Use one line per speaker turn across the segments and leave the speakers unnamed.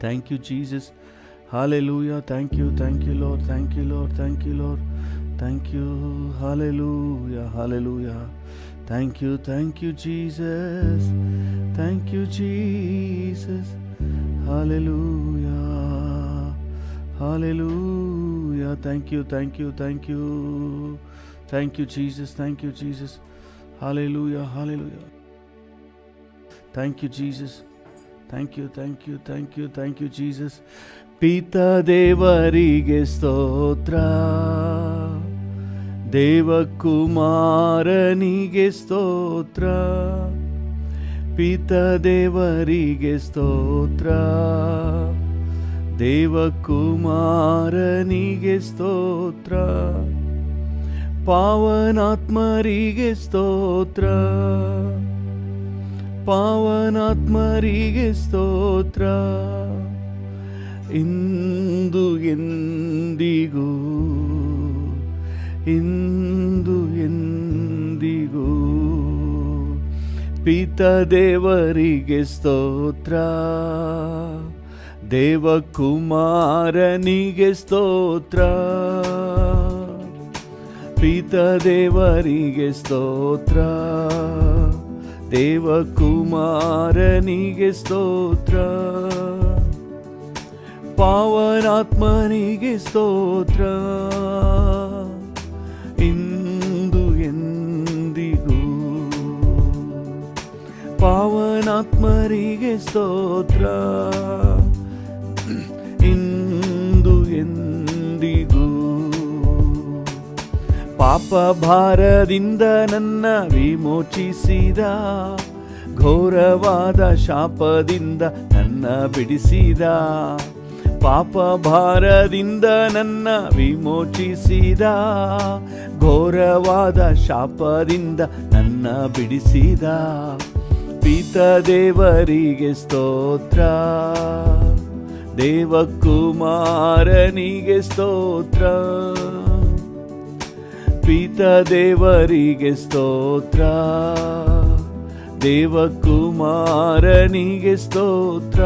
Thank you, Jesus. Hallelujah. Thank you, Lord. Thank you, Lord. Thank you, Lord. Thank you. Hallelujah. Hallelujah. Thank you, Jesus. Thank you, Jesus. Hallelujah. Hallelujah. Thank you. Thank you, Jesus. Thank you, Jesus. Hallelujah. Hallelujah. Thank you, Jesus. Thank you, Jesus. ಪಿತ ದೇವರಿಗೆ ಸ್ತೋತ್ರ, ದೇವಕುಮಾರನಿಗೆ ಸ್ತೋತ್ರ. ಪಿತ ದೇವರಿಗೆ ಸ್ತೋತ್ರ, ದೇವಕುಮಾರನಿಗೆ ಸ್ತೋತ್ರ. ಪಾವನಾತ್ಮರಿಗೆ ಸ್ತೋತ್ರ, ಪಾವನಾತ್ಮರಿಗೆ ಸ್ತೋತ್ರ. ಇಂದು ಎಂದಿಗೂ, ಇಂದು ಎಂದಿಗೂ ಪಿತ ದೇವರಿಗೆ ಸ್ತೋತ್ರ, ದೇವಕುಮಾರನಿಗೆ ಸ್ತೋತ್ರ. ಪಿತ ದೇವರಿಗೆ ಸ್ತೋತ್ರ, ದೇವಕುಮಾರನಿಗೆ ಸ್ತೋತ್ರ. ಪಾವನಾತ್ಮನಿಗೆ ಸ್ತೋತ್ರ, ಇಂದು ಎಂದಿಗೂ. ಪಾವನಾತ್ಮರಿಗೆ ಸ್ತೋತ್ರ, ಇಂದು ಎಂದಿಗೂ. ಪಾಪ ಭಾರದಿಂದ ನನ್ನ ವಿಮೋಚಿಸಿದ, ಘೋರವಾದ ಶಾಪದಿಂದ ನನ್ನ ಬಿಡಿಸಿದ. ಪಾಪ ಭಾರದಿಂದ ನನ್ನ ವಿಮೋಚಿಸಿದ, ಘೋರವಾದ ಶಾಪದಿಂದ ನನ್ನ ಬಿಡಿಸಿದ. ಪಿತ ದೇವರಿಗೆ ಸ್ತೋತ್ರ, ದೇವಕುಮಾರನಿಗೆ ಸ್ತೋತ್ರ. ಪಿತ ದೇವರಿಗೆ ಸ್ತೋತ್ರ, ದೇವಕುಮಾರನಿಗೆ ಸ್ತೋತ್ರ.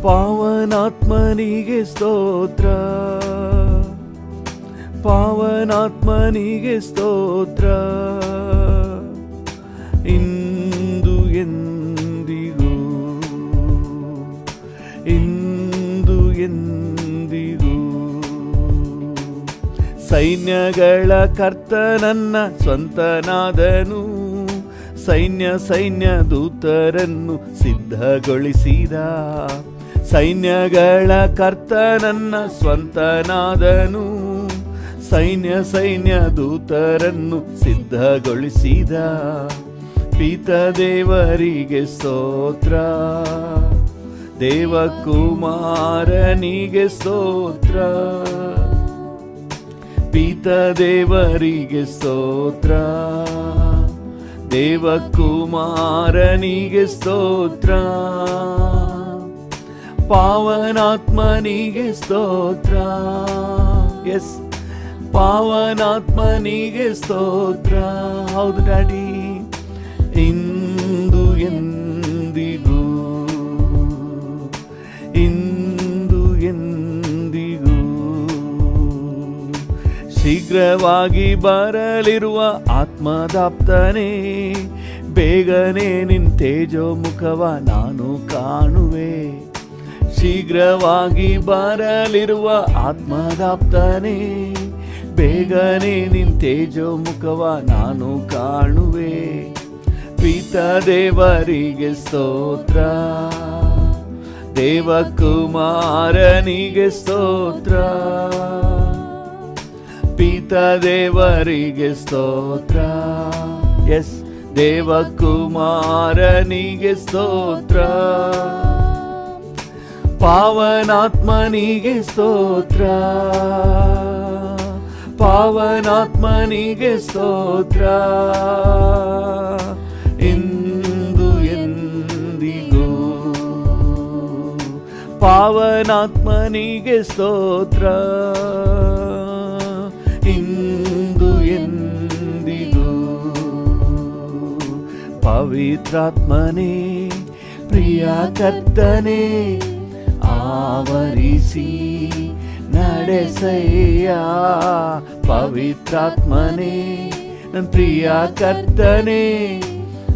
ಪಾವನಾತ್ಮನಿಗೆ ಸ್ತೋತ್ರ, ಪಾವನಾತ್ಮನಿಗೆ ಸ್ತೋತ್ರ. ಇಂದು ಎಂದಿಗೂ, ಇಂದು ಎಂದಿಗೂ. ಸೈನ್ಯಗಳ ಕರ್ತನನ್ನ ಸ್ವಂತನಾದನು, ಸೈನ್ಯ ದೂತರನ್ನು ಸಿದ್ಧಗೊಳಿಸಿದ. ಸೈನ್ಯಗಳ ಕರ್ತನನ್ನ ಸ್ವಂತನಾದನು, ಸೈನ್ಯ ದೂತರನ್ನು ಸಿದ್ಧಗೊಳಿಸಿದ. ಪಿತ ದೇವರಿಗೆ ಸ್ತೋತ್ರ, ದೇವಕುಮಾರನಿಗೆ ಸ್ತೋತ್ರ. ಪಿತ ದೇವರಿಗೆ ಸ್ತೋತ್ರ, ದೇವಕುಮಾರನಿಗೆ ಸ್ತೋತ್ರ. ಪಾವನಾತ್ಮನಿಗೆ ಸ್ತೋತ್ರ, ಎಸ್, ಪಾವನಾತ್ಮನಿಗೆ ಸ್ತೋತ್ರ. ಹೌದು ಡ್ಯಾಡಿ. ಇಂದು ಎಂದಿಗೂ, ಇಂದು ಎಂದಿಗೂ. ಶೀಘ್ರವಾಗಿ ಬರಲಿರುವ ಆತ್ಮದಾಪ್ತನೇ, ಬೇಗನೆ ನಿನ್ ತೇಜೋ ಮುಖವ ನಾನು ಕಾಣುವೆ. ಶೀಘ್ರವಾಗಿ ಬರಲಿರುವ ಆತ್ಮದಾಪ್ತನೇ, ಬೇಗನೆ ನಿನ್ ತೇಜೋ ಮುಖವ ನಾನು ಕಾಣುವೆ. ಪಿತ ದೇವರಿಗೆ ಸ್ತೋತ್ರ, ದೇವಕುಮಾರನಿಗೆ ಸ್ತೋತ್ರ. ಪಿತ ದೇವರಿಗೆ ಸ್ತೋತ್ರ, ಎಸ್, ದೇವಕುಮಾರನಿಗೆ ಸ್ತೋತ್ರ. ಪಾವನಾತ್ಮನಿಗೆ ಸ್ತೋತ್ರ, ಪಾವನಾತ್ಮನಿಗೆ ಸ್ತೋತ್ರ. ಇಂದು ಎಂದಿಗೂ ಪಾವನಾತ್ಮನಿಗೆ ಸ್ತೋತ್ರ, ಇಂದು ಎಂದಿಗೂ. ಪವಿತ್ರಾತ್ಮನೇ ಪ್ರಿಯ ಕರ್ತನೇ ಆವರಿಸಿ ನಡೆಸಯ್ಯ. ಪವಿತ್ರಾತ್ಮನೇ ನನ್ನ ಪ್ರಿಯ ಕರ್ತನೇ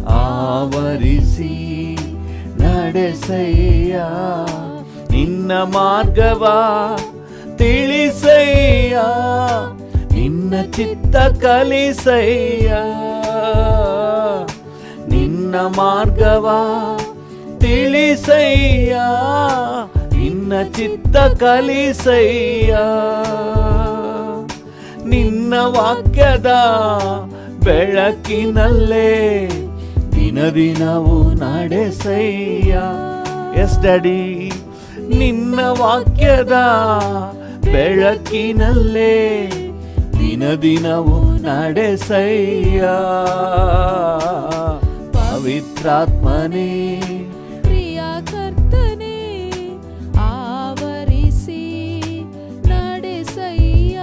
ಆವರಿಸಿ ನಡೆಸಯ್ಯ. ನಿನ್ನ ಮಾರ್ಗವ ತಿಳಿಸಯ್ಯ, ನಿನ್ನ ಚಿತ್ತ ಕಲಿಸಯ್ಯ. ನಿನ್ನ ಮಾರ್ಗವ ತಿಳಿಸಯ್ಯ, ನಿನ್ನ ಚಿತ್ತ ಕಲಿಸಯ್ಯ. ನಿನ್ನ ವಾಕ್ಯದ ಬೆಳಕಿನಲ್ಲೇ ದಿನ ದಿನವೂ ನಡೆಸಯ್ಯ. ಎಸ್ ಡ್ಯಾಡಿ, ನಿನ್ನ ವಾಕ್ಯದ ಬೆಳಕಿನಲ್ಲೇ ದಿನ ದಿನವೂ ನಡೆಸಯ್ಯ. ಪವಿತ್ರಾತ್ಮನೇ
ಪ್ರಿಯ ಕರ್ತನೇ ಆವರಿಸಿ ನಡೆಸಯ್ಯ.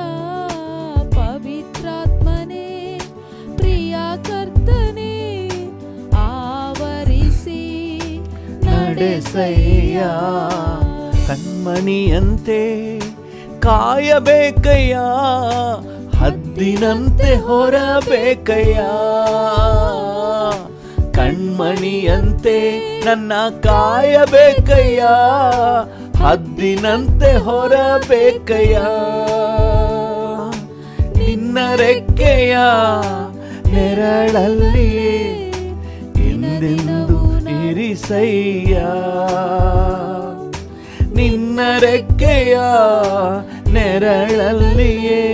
ಪವಿತ್ರಾತ್ಮನೇ ಪ್ರಿಯ ಕರ್ತನೇ ಆವರಿಸಿ
ನಡೆಸಯ್ಯ. ಕಣ್ಮಣಿಯಂತೆ ಕಾಯಬೇಕಯ್ಯ, ಹದ್ದಿನಂತೆ ಹೊರಬೇಕಯ್ಯ. ಕಣ್ಮಣಿಯಂತೆ ನನ್ನ ಕಾಯಬೇಕಯ್ಯ, ಹದ್ದಿನಂತೆ ಹೊರಬೇಕಯ್ಯ. ನಿನ್ನ ರೆಕ್ಕೆಯ ನೆರಳಲ್ಲಿ ಎಂದೆಂದು ಇರಿಸಯ್ಯ. ನಿನ್ನ ರೆಕ್ಕೆಯ ನೆರಳಲ್ಲಿಯೇ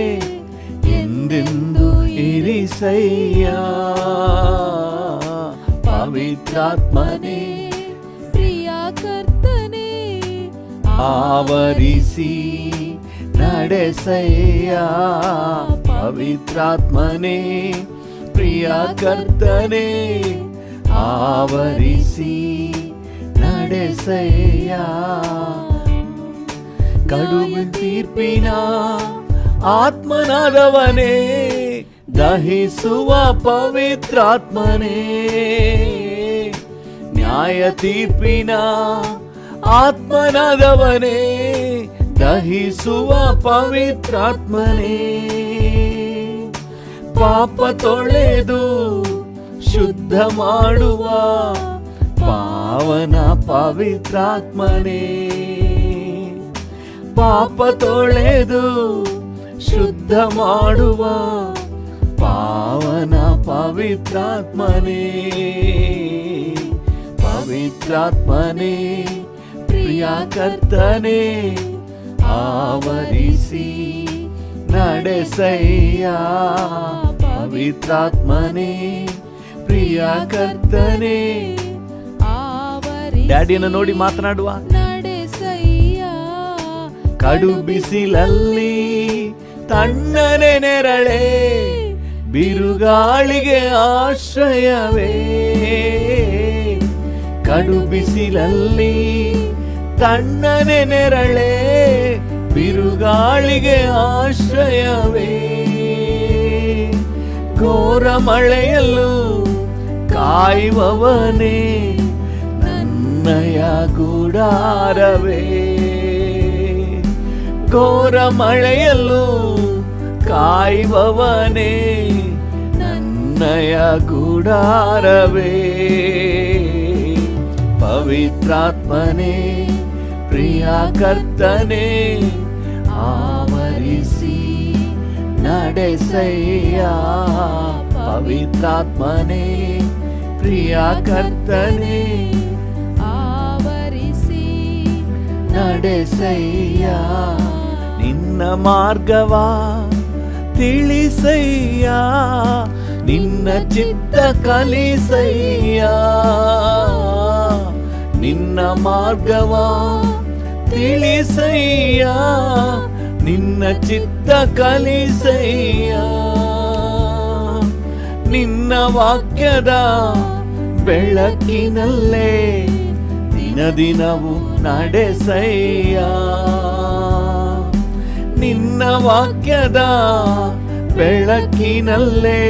ಎಂದೆಂದು ಇರಿಸಯ್ಯ. ಪವಿತ್ರಾತ್ಮನೇ
ಪ್ರಿಯ ಕರ್ತನೇ
ಆವರಿಸಿ ನಡೆಸಯ್ಯ. ಪವಿತ್ರಾತ್ಮನೇ ಪ್ರಿಯ ಕರ್ತನೇ ಆವರಿಸಿ ನಡೆಸಯ್ಯ. ಕಡುಬು ತೀರ್ಪಿನ ಆತ್ಮನಾದವನೇ, ದಹಿಸುವ ಪವಿತ್ರಾತ್ಮನೇ. ನ್ಯಾಯ ತೀರ್ಪಿನ ಆತ್ಮನಾದವನೇ, ದಹಿಸುವ ಪವಿತ್ರಾತ್ಮನೇ. ಪಾಪ ತೊಳೆದು ಶುದ್ಧ ಮಾಡುವ ಪಾವನ ಪವಿತ್ರಾತ್ಮನೇ. ಪಾಪ ತೊಳೆದು ಶುದ್ಧ ಮಾಡುವ ಪಾವನ ಪವಿತ್ರಾತ್ಮನೇ. ಪವಿತ್ರಾತ್ಮನೇ ಪ್ರಿಯ ಕರ್ತನೇ ಆವರಿಸಿ ನಡೆಸಯ್ಯ. ಪವಿತ್ರಾತ್ಮನೇ ಪ್ರಿಯ ಕರ್ತನೇ
ಆವರಿಸಿ
ಡ್ಯಾಡಿಯನ್ನು ನೋಡಿ ಮಾತನಾಡುವ.
ನಡೆಸಯ್ಯ.
ಕಡು ಬಿಸಿಲಲ್ಲಿ ತಣ್ಣನೆ ನೆರಳೆ, ಬಿರುಗಾಳಿಗೆ ಆಶ್ರಯವೇ. ಕಡು ಬಿಸಿಲಲ್ಲಿ ತಣ್ಣನೆ ನೆರಳೆ, ಬಿರುಗಾಳಿಗೆ ಆಶ್ರಯವೇ. ಘೋರ ಮಳೆಯಲ್ಲೂ ಕಾಯುವವನೇ, ನನ್ನಯ ಗುಡಾರವೇ. ಘೋರ ಮಳೆಯಲ್ಲೂ ಕಾಯುವವನೇ, ನನ್ನಯ ಗುಡಾರವೇ. ಪವಿತ್ರಾತ್ಮನೇ ಪ್ರಿಯ ಕರ್ತನೇ ಆವರಿಸಿ ನಡೆಸಯ್ಯ. ಪವಿತ್ರಾತ್ಮನೇ ಪ್ರಿಯ ಕರ್ತನೇ
ಆವರಿಸಿ
ನಡೆಸಯ್ಯ. ನಿನ್ನ ಮಾರ್ಗವ ತಿಳಿಸಯ್ಯ, ನಿನ್ನ ಚಿತ್ತ ಕಲಿಸಯ್ಯ. ನಿನ್ನ ಮಾರ್ಗವ ತಿಳಿಸಯ್ಯ, ನಿನ್ನ ಚಿತ್ತ ಕಲಿಸಯ್ಯ. ನಿನ್ನ ವಾಕ್ಯದ ಬೆಳಕಿನಲ್ಲೇ ದಿನ ದಿನವೂ ನಡೆಸಯ್ಯ. ನಿನ್ನ ವಾಕ್ಯದ ಬೆಳಕಿನಲ್ಲೇ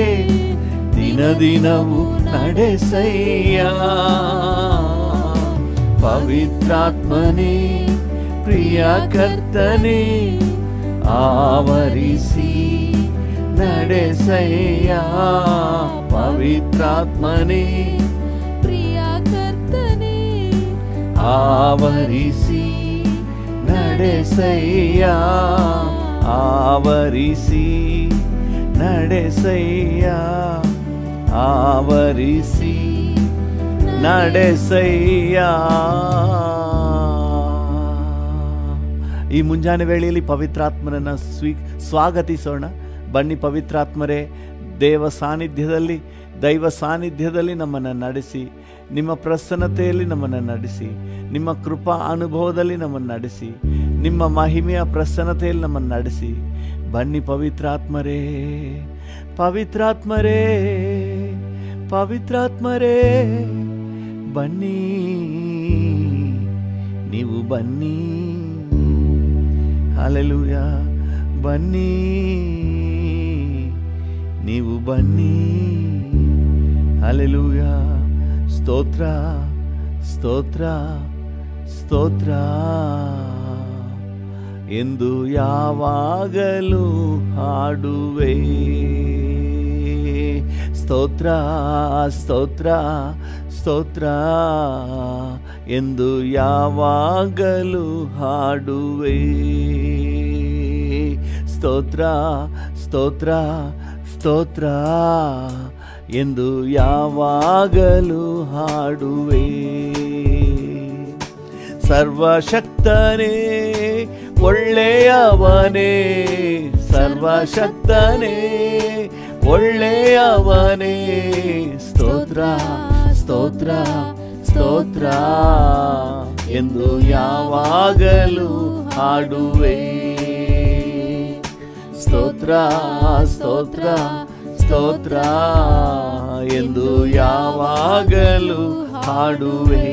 ದಿನ ದಿನವೂ ನಡೆಸಯ್ಯ. ಪವಿತ್ರಾತ್ಮನೇ ಪ್ರಿಯ ಕರ್ತನೇ ಆವರಿಸಿ ನಡೆಸಯ್ಯ. ಪವಿತ್ರಾತ್ಮನೇ
ಪ್ರಿಯ ಕರ್ತನೇ
ಆವರಿಸಿ ನಡೆಸಯ್ಯ. ಆವರಿಸಿ ನಡೆಸಯ್ಯ. ಆವರಿಸಿ ನಡೆಸಯ್ಯ. ಈ ಮುಂಜಾನೆ ವೇಳೆಯಲ್ಲಿ ಪವಿತ್ರಾತ್ಮನನ್ನು ಸ್ವಾಗತಿಸೋಣ. ಬನ್ನಿ ಪವಿತ್ರಾತ್ಮರೇ, ದೈವ ಸಾನ್ನಿಧ್ಯದಲ್ಲಿ ನಮ್ಮನ್ನು ನಡೆಸಿ, ನಿಮ್ಮ ಪ್ರಸನ್ನತೆಯಲ್ಲಿ ನಮ್ಮನ್ನು ನಡೆಸಿ, ನಿಮ್ಮ ಕೃಪಾ ಅನುಭವದಲ್ಲಿ ನಮ್ಮನ್ನು ನಡೆಸಿ, ನಿಮ್ಮ ಮಹಿಮೆಯ ಪ್ರಸನ್ನತೆಯಲ್ಲಿ ನಮ್ಮನ್ನು ನಡೆಸಿ. ಬನ್ನಿ ಪವಿತ್ರಾತ್ಮರೇ, ಪವಿತ್ರಾತ್ಮರೇ, ಪವಿತ್ರಾತ್ಮರೇ ಬನ್ನಿ, ನೀವು ಬನ್ನಿ. ಹಲ್ಲೆಲೂಯಾ. ಬನ್ನಿ, ನೀವು ಬನ್ನಿ. ಹಲ್ಲೆಲೂಯಾ. ಸ್ತೋತ್ರ, ಸ್ತೋತ್ರ, ಸ್ತೋತ್ರ ಎಂದು ಯಾವಾಗಲೂ ಹಾಡುವೆ. ಸ್ತೋತ್ರ, ಸ್ತೋತ್ರ, ಸ್ತೋತ್ರ ಎಂದು ಯಾವಾಗಲೂ ಹಾಡುವೆ. ಸ್ತೋತ್ರ, ಸ್ತೋತ್ರ, ಸ್ತೋತ್ರ ಎಂದು ಯಾವಾಗಲೂ ಹಾಡುವೆ. ಸರ್ವಶಕ್ತನೇ ಒಳ್ಳೆಯವನೇ, ಸರ್ವಶಕ್ತನೇ ಒಳ್ಳೆಯವನೇ. ಸ್ತೋತ್ರ, ಸ್ತೋತ್ರ, ಸ್ತೋತ್ರ ಎಂದು ಯಾವಾಗಲೂ ಹಾಡುವೆ. ಸ್ತೋತ್ರ, ಸ್ತೋತ್ರ, ಸ್ತೋತ್ರ ಎಂದು ಯಾವಾಗಲೂ ಹಾಡುವೆ.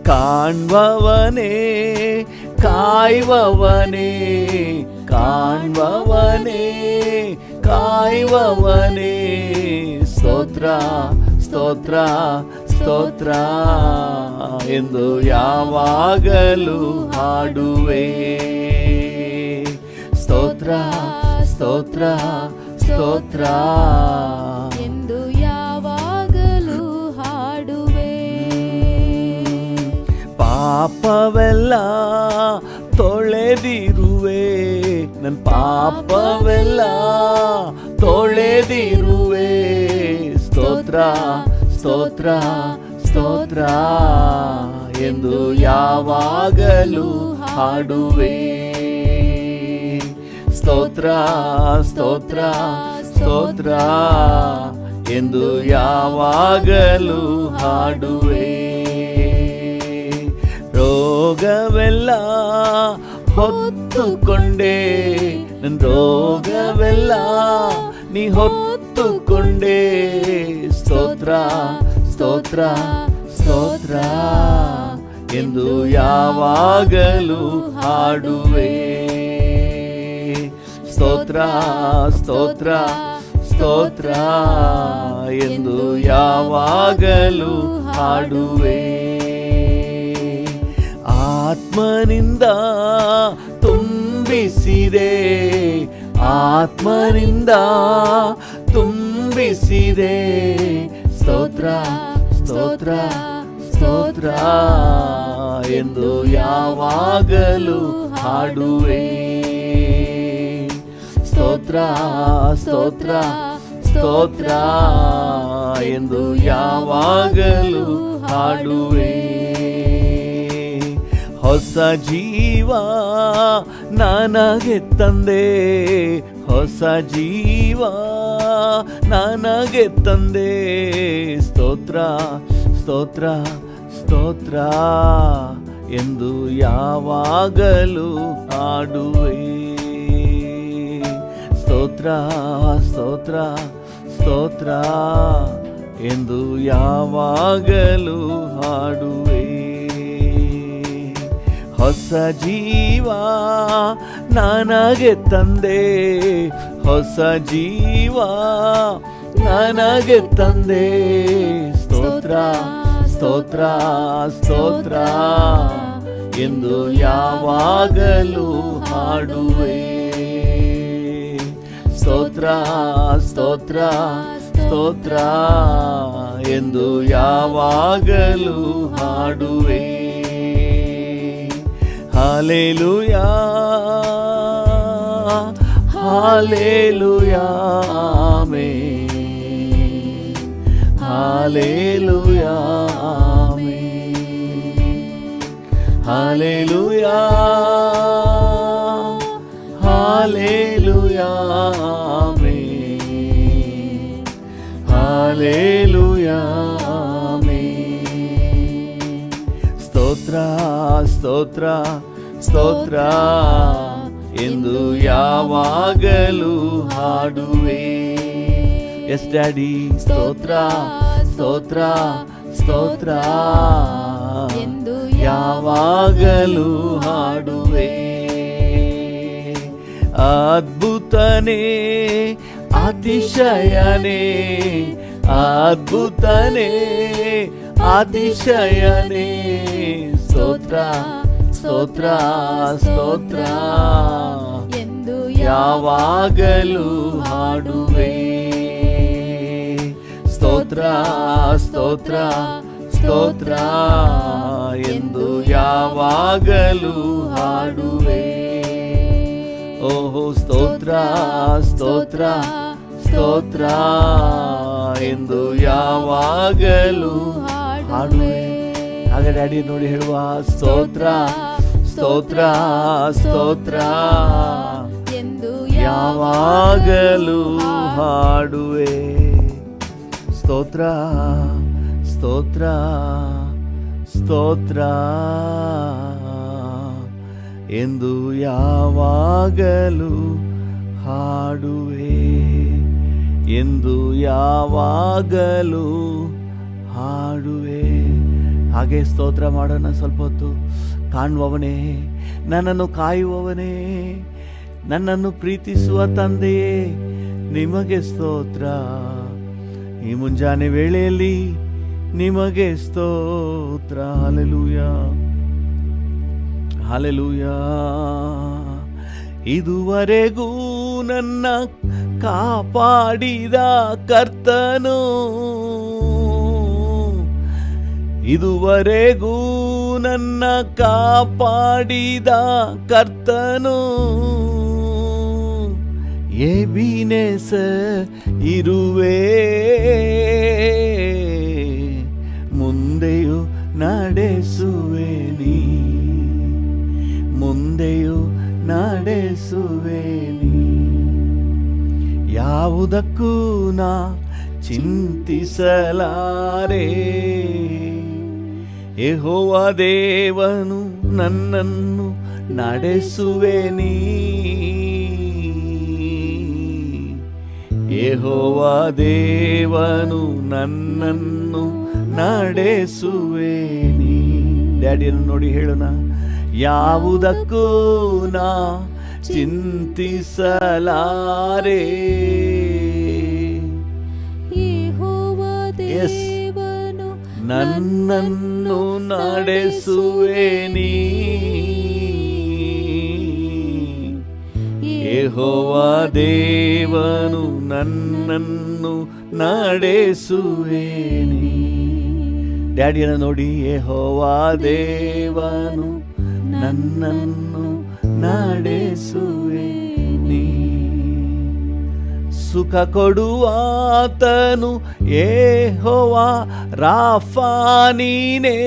ಕಾಣ್ಬವನೇ, ಕಾಯುವವನೇ, ಕಾಣ್ಬವನೇ, ಕಾಯುವವನೇ. ಸ್ತೋತ್ರ, ಸ್ತೋತ್ರ, ಸ್ತೋತ್ರ ಎಂದು ಯಾವಾಗಲೂ ಹಾಡುವೆ. ಸ್ತೋತ್ರ, ಸ್ತೋತ್ರ, ಸ್ತೋತ್ರ
ಎಂದು ಯಾವಾಗಲೂ ಹಾಡುವೆ.
ಪಾಪವೆಲ್ಲ ತೊಳೆದಿರುವೆ, ನನ್ನ ಪಾಪವೆಲ್ಲ ತೊಳೆದಿರುವೆ. ಸ್ತೋತ್ರ, ಸ್ತೋತ್ರ, ಸ್ತೋತ್ರ ಎಂದು ಯಾವಾಗಲೂ ಹಾಡುವೆ. ಸ್ತೋತ್ರ, ಸ್ತೋತ್ರ, ಸ್ತೋತ್ರ ಎಂದು ಯಾವಾಗಲೂ ಹಾಡುವೆ. ರೋಗವೆಲ್ಲ ಹೊತ್ತುಕೊಂಡೆ, ನನ್ನ ರೋಗವೆಲ್ಲ ನೀ ಹೊತ್ತುಕೊಂಡೆ. ಸ್ತೋತ್ರ, ಸ್ತೋತ್ರ, ಸ್ತೋತ್ರ ಎಂದು ಯಾವಾಗಲೂ ಹಾಡುವೆ. ಸ್ತೋತ್ರ, ಸ್ತೋತ್ರ, ಸ್ತೋತ್ರ ಎಂದು ಯಾವಾಗಲೂ ಹಾಡುವೆ. ಆತ್ಮನಿಂದ ತುಂಬಿಸಿದೆ, ಆತ್ಮನಿಂದ ತುಂಬಿಸಿದೆ. ಸ್ತೋತ್ರ, ಸ್ತೋತ್ರ, ಸ್ತೋತ್ರ ಎಂದು ಯಾವಾಗಲೂ ಹಾಡುವೆ. ಸ್ತೋತ್ರ, ಸ್ತೋತ್ರ, ಸ್ತೋತ್ರ ಎಂದು ಯಾವಾಗಲೂ ಹಾಡುವೆ. ಹೊಸ ಜೀವ ನನಗೆ ತಂದೆ, ಹೊಸ ಜೀವ ನನಗೆ ತಂದೆ. ಸ್ತೋತ್ರ, ಸ್ತೋತ್ರ, ಸ್ತೋತ್ರ ಎಂದು ಯಾವಾಗಲೂ ಹಾಡುವೆ. ಸ್ತೋತ್ರ, ಸ್ತೋತ್ರ, ಸ್ತೋತ್ರ ಎಂದು ಯಾವಾಗಲೂ ಹಾಡುವೆ. ಹೊಸ ಜೀವ ನನಗೆ ತಂದೆ, ಹೊಸ ಜೀವ ನನಗೆ ತಂದೆ. ಸ್ತೋತ್ರ, ಸ್ತೋತ್ರ ಸ್ತೋತ್ರ ಎಂದು ಯಾವಾಗಲೂ ಹಾಡುವೆ. ಸ್ತೋತ್ರ ಸ್ತೋತ್ರ ಸ್ತೋತ್ರ ಎಂದು ಯಾವಾಗಲೂ ಹಾಡುವೆ. Hallelujah hallelujah amen. Hallelujah amen. Hallelujah hallelujah amen. Hallelujah amen. ಸ್ತೋತ್ರ ಸ್ತೋತ್ರ ಸ್ತೋತ್ರ ಎಂದು ಯಾವಾಗಲೂ ಹಾಡುವೆ. Yes daddy. ಸ್ತೋತ್ರ ಸ್ತೋತ್ರ ಸ್ತೋತ್ರ
ಎಂದು
ಯಾವಾಗಲೂ ಹಾಡುವೆ. ಅದ್ಭುತನೇ ಅತಿಶಯನೇ ಅದ್ಭುತನೇ ಅತಿಶಯನೇ. ಸ್ತೋತ್ರ ಸ್ತೋತ್ರ ಸ್ತೋತ್ರ
ಎಂದು
ಯಾವಾಗಲೂ ಹಾಡುವೆ. ಸ್ತೋತ್ರ ಸ್ತೋತ್ರ ಸ್ತೋತ್ರ ಎಂದು ಯಾವಾಗಲೂ ಹಾಡುವೆ. ಓಹೋ ಸ್ತೋತ್ರ ಸ್ತೋತ್ರ ಸ್ತೋತ್ರ ಎಂದು ಯಾವಾಗಲೂ ಹಾಡುವೆ. ಆಗ ಡ್ಯಾಡಿ ನೋಡಿ ಹೇಳುವ ಸ್ತೋತ್ರ ಸ್ತೋತ್ರ ಸ್ತೋತ್ರ
ಎಂದು
ಯಾವಾಗಲೂ ಹಾಡುವೆ. ಸ್ತೋತ್ರ ಸ್ತೋತ್ರ ಸ್ತೋತ್ರ ಎಂದು ಯಾವಾಗಲೂ ಹಾಡುವೆ. ಎಂದು ಯಾವಾಗಲೂ ಹಾಡುವೆ. ಹಾಗೆ ಸ್ತೋತ್ರ ಮಾಡೋಣ ಸ್ವಲ್ಪ ಹೊತ್ತು. ಕಾಣುವವನೇ, ನನ್ನನ್ನು ಕಾಯುವವನೇ, ನನ್ನನ್ನು ಪ್ರೀತಿಸುವ ತಂದೆಯೇ, ನಿಮಗೆ ಸ್ತೋತ್ರ. ಈ ಮುಂಜಾನೆ ವೇಳೆಯಲ್ಲಿ ನಿಮಗೆ ಸ್ತೋತ್ರ. Hallelujah hallelujah. ಇದುವರೆಗೂ ನನ್ನ ಕಾಪಾಡಿದ ಕರ್ತನು, ಇದುವರೆಗೂ ನನ್ನ ಕಾಪಾಡಿದ ಕರ್ತನು. ಎಬಿನೆಸರ್ ಇರುವೆ, ಮುಂದೆಯೂ ನಡೆಸುವೆ ನೀ, ಮುಂದೆಯೂ ನಡೆಸುವೆ ನೀ. ಯಾವುದಕ್ಕೂ ನಾ ಚಿಂತಿಸಲಾರೆ, ಯೆಹೋವ ದೇವನು ನನ್ನನ್ನು ನಡೆಸುವೆ ನೀ, ಯೆಹೋವ ದೇವನು ನನ್ನನ್ನು ನಡೆಸುವೆ ನೀ. ಡ್ಯಾಡಿಯನ್ನು ನೋಡಿ ಹೇಳೋಣ. ಯಾವುದಕ್ಕೂ ನಾ ಚಿಂತಿಸಲಾರೆ,
ಯೆಹೋವ ದೇವನು
ನನ್ನನ್ನು ನಡೆಸುವೆ ನೀ, ಯೆಹೋವ ದೇವನು ನನ್ನನ್ನು ನಡೆಸುವೆ ನೀ. ಡ್ಯಾಡಿಯನ್ನು ನೋಡಿ. ಯೆಹೋವ ದೇವನು ನನ್ನನ್ನು ನಡೆಸುವೆ ನೀ. ಸುಖ ಕೊಡುವಾತನು ಯೆಹೋವ ರಾಫಾ ನೀನೇ,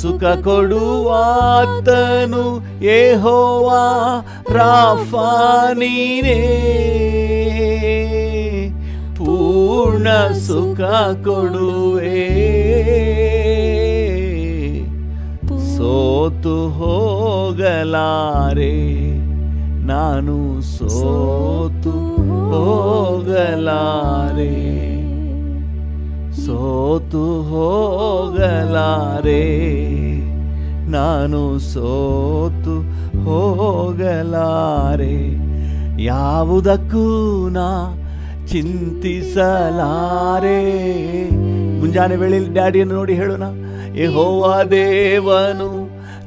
ಸುಖ ಕೊಡುವಾತನು ಯೆಹೋವ ರಾಫಾ ನೀನೇ, ಪೂರ್ಣ ಸುಖ ಕೊಡುವೆ, ಸೋತು ಹೋಗಲಾರೆ ನಾನು, ಸೋತು ಹೋಗಲಾರೆ, ಸೋತು ಹೋಗಲಾರೆ ನಾನು, ಸೋತು ಹೋಗಲಾರೆ. ಯಾವುದಕ್ಕೂ ನಾ ಚಿಂತಿಸಲಾರೆ. ಮುಂಜಾನೆ ವೇಳೆಯಲ್ಲಿ ಡ್ಯಾಡಿಯನ್ನು ನೋಡಿ ಹೇಳೋಣ, ಯೆಹೋವ ದೇವನು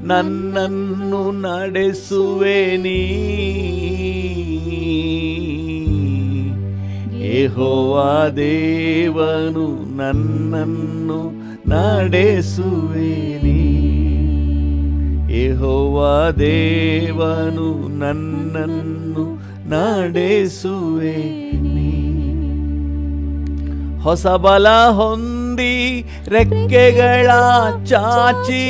ನನ್ನನ್ನು ನಡೆಸುವೆನಿ, ಯೆಹೋವ ದೇವನು ನನ್ನನ್ನು ನಡೆಸುವೆನಿ, ಯೆಹೋವ ದೇವನು ನನ್ನನ್ನು ನಡೆಸುವೆನಿ. ಹೊಸ ಬಲ ಹೊಂದಿ ರೆಕ್ಕೆಗಳ ಚಾಚಿ,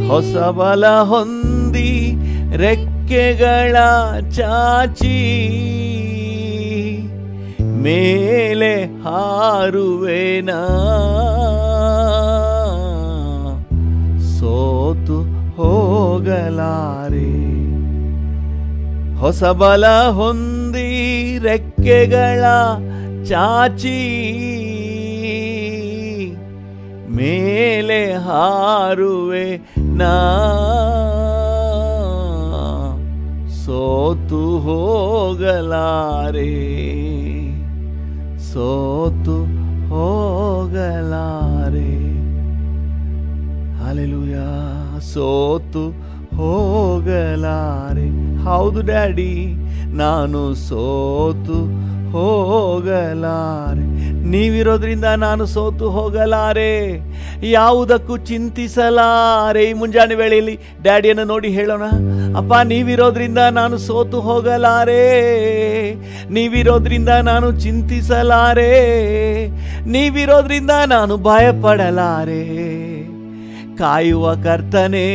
ಹೊಸ ಬಲ ಹೊಂದಿ ರೆಕ್ಕೆಗಳ ಚಾಚಿ, ಮೇಲೆ ಹಾರುವೆನ, ಸೋತು ಹೋಗಲಾರೆ. ಹೊಸ ಬಲ ಹೊಂದಿ ರೆಕ್ಕೆಗಳ ಚಾಚಿ, ಮೇಲೆ ಹಾರುವೆ ನಾ, ಸೋತು ಹೋಗಲಾರೆ, ಸೋತು ಹೋಗಲಾರೆ. ಹಲ್ಲೆಲೂಯಾ. ಸೋತು ಹೋಗಲಾರೆ. ಹೌದು ಡ್ಯಾಡಿ, ನಾನು ಸೋತು ಹೋಗಲಾರೆ. ನೀವಿರೋದ್ರಿಂದ ನಾನು ಸೋತು ಹೋಗಲಾರೆ, ಯಾವುದಕ್ಕೂ ಚಿಂತಿಸಲಾರೆ. ಈ ಮುಂಜಾನೆ ವೇಳೆಯಲ್ಲಿ ಡ್ಯಾಡಿಯನ್ನು ನೋಡಿ ಹೇಳೋಣ, ಅಪ್ಪ ನೀವಿರೋದ್ರಿಂದ ನಾನು ಸೋತು ಹೋಗಲಾರೆ, ನೀವಿರೋದ್ರಿಂದ ನಾನು ಚಿಂತಿಸಲಾರೆ, ನೀವಿರೋದ್ರಿಂದ ನಾನು ಭಯಪಡಲಾರೆ. ಕಾಯುವ ಕರ್ತನೇ,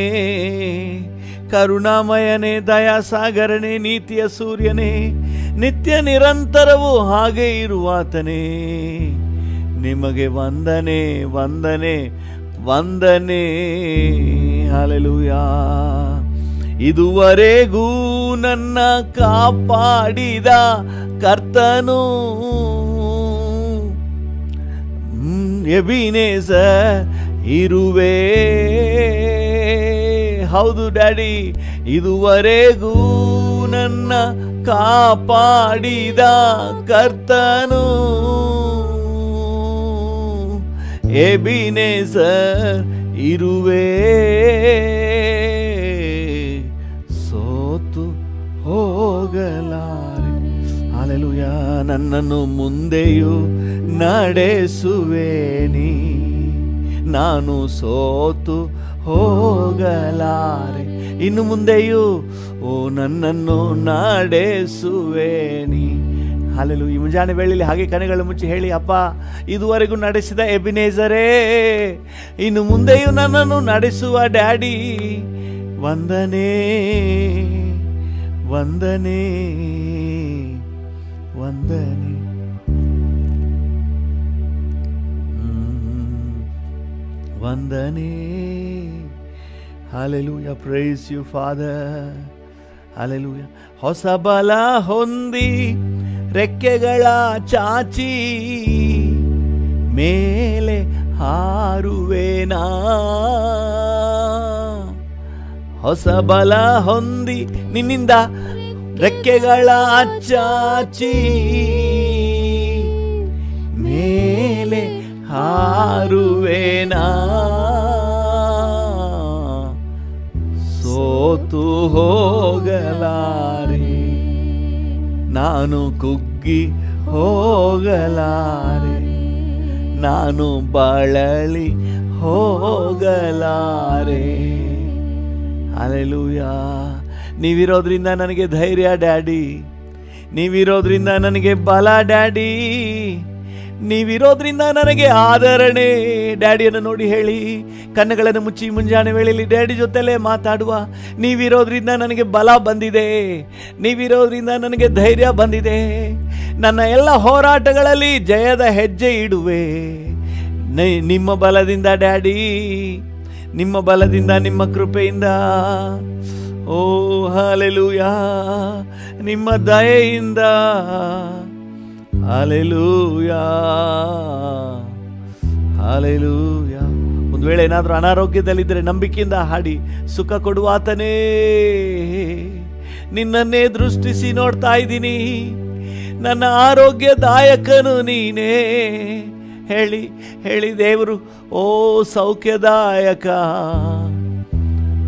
ಕರುಣಾಮಯನೇ, ದಯಾಸಾಗರನೇ, ನೀತಿಯ ಸೂರ್ಯನೇ, ನಿತ್ಯ ನಿರಂತರವೂ ಹಾಗೆ ಇರುವಾತನೇ, ನಿಮಗೆ ವಂದನೆ ವಂದನೆ ವಂದನೆ. ಹಲ್ಲೆಲೂಯಾ. ಇದುವರೆಗೂ ನನ್ನ ಕಾಪಾಡಿದ ಕರ್ತನು ಎಬಿನೇಜರ್ ಇರುವೆ. ಹೌದು ಡ್ಯಾಡಿ, ಇದುವರೆಗೂ ನನ್ನ ಕಾಪಾಡಿದ ಕರ್ತನು ಎಬಿನೇಜರ್ ಇರುವೆ, ಸೋತು ಹೋಗಲಾರೆ. ಹಲ್ಲೆಲೂಯಾ. ನನ್ನನ್ನು ಮುಂದೆಯೂ ನಡೆಸುವೆನಿ, ನಾನು ಸೋತು ಹೋಗಲಾರೆ. ಇನ್ನು ಮುಂದೆಯೂ ಓ ನನ್ನನ್ನು ನಡೆಸುವೆನಿ. ಹಲ್ಲೆಲೂಯಾ. ಈ ಮುಂಜಾನೆ ವೇಳೆಯಲ್ಲಿ ಹಾಗೆ ಕಣ್ಣುಗಳು ಮುಚ್ಚಿ ಹೇಳಿ, ಅಪ್ಪ ಇದುವರೆಗೂ ನಡೆಸಿದ ಎಬಿನೇಜರೇ, ಇನ್ನು ಮುಂದೆಯೂ ನನ್ನನ್ನು ನಡೆಸುವ ಡ್ಯಾಡಿ, ವಂದನೆ ವಂದನೆ ವಂದನೆ. ವಂದನೆ. Hallelujah. Praise you Father. Hallelujah. ಹೊಸ ಬಲ ಹೊಂದಿ ರೆಕ್ಕೆಗಳ ಚಾಚಿ, ಮೇಲೆ ಹಾರುವೆನಾ, ಹೊಸ ಬಲ ಹೊಂದಿ ನಿನ್ನಿಂದ ರೆಕ್ಕೆಗಳ ಚಾಚಿ, ಮೇಲೆ ಹಾರುವೆನಾ, ಸೋತು ಹೋಗಲಾರೆ, ನಾನು ಕುಗ್ಗಿ ಹೋಗಲಾರೆ, ನಾನು ಬಳಲಿ ಹೋಗಲಾರೆ. ಹಲ್ಲೆಲೂಯಾ. ನೀವಿರೋದ್ರಿಂದ ನನಗೆ ಧೈರ್ಯ ಡ್ಯಾಡಿ, ನೀವಿರೋದ್ರಿಂದ ನನಗೆ ಬಲ ಡ್ಯಾಡಿ, ನೀವಿರೋದ್ರಿಂದ ನನಗೆ ಆದರಣೆ. ಡ್ಯಾಡಿಯನ್ನು ನೋಡಿ ಹೇಳಿ, ಕಣ್ಣುಗಳನ್ನು ಮುಚ್ಚಿ ಮುಂಜಾನೆ ವೇಳೆಯಲ್ಲಿ ಡ್ಯಾಡಿ ಜೊತೆಲೇ ಮಾತಾಡುವ. ನೀವಿರೋದ್ರಿಂದ ನನಗೆ ಬಲ ಬಂದಿದೆ, ನೀವಿರೋದ್ರಿಂದ ನನಗೆ ಧೈರ್ಯ ಬಂದಿದೆ, ನನ್ನ ಎಲ್ಲ ಹೋರಾಟಗಳಲ್ಲಿ ಜಯದ ಹೆಜ್ಜೆ ಇಡುವೆ. ನಿಮ್ಮ ಬಲದಿಂದ ಡ್ಯಾಡಿ, ನಿಮ್ಮ ಬಲದಿಂದ, ನಿಮ್ಮ ಕೃಪೆಯಿಂದ. ಓ ಹಲ್ಲೆಲೂಯಾ. ನಿಮ್ಮ ದಯೆಯಿಂದ. ಹಲ್ಲೆಲೂಯಾ. ಹಲ್ಲೆಲೂಯಾ. ಒಂದು ವೇಳೆ ಏನಾದರೂ ಅನಾರೋಗ್ಯದಲ್ಲಿದ್ದರೆ ನಂಬಿಕೆಯಿಂದ ಹಾಡಿ, ಸುಖ ಕೊಡುವಾತನೇ, ನಿನ್ನನ್ನೇ ದೃಷ್ಟಿಸಿ ನೋಡ್ತಾ ಇದ್ದೀನಿ. ನನ್ನ ಆರೋಗ್ಯದಾಯಕನು ನೀನೇ. ಹೇಳಿ ಹೇಳಿ ದೇವರು, ಓ ಸೌಖ್ಯದಾಯಕ,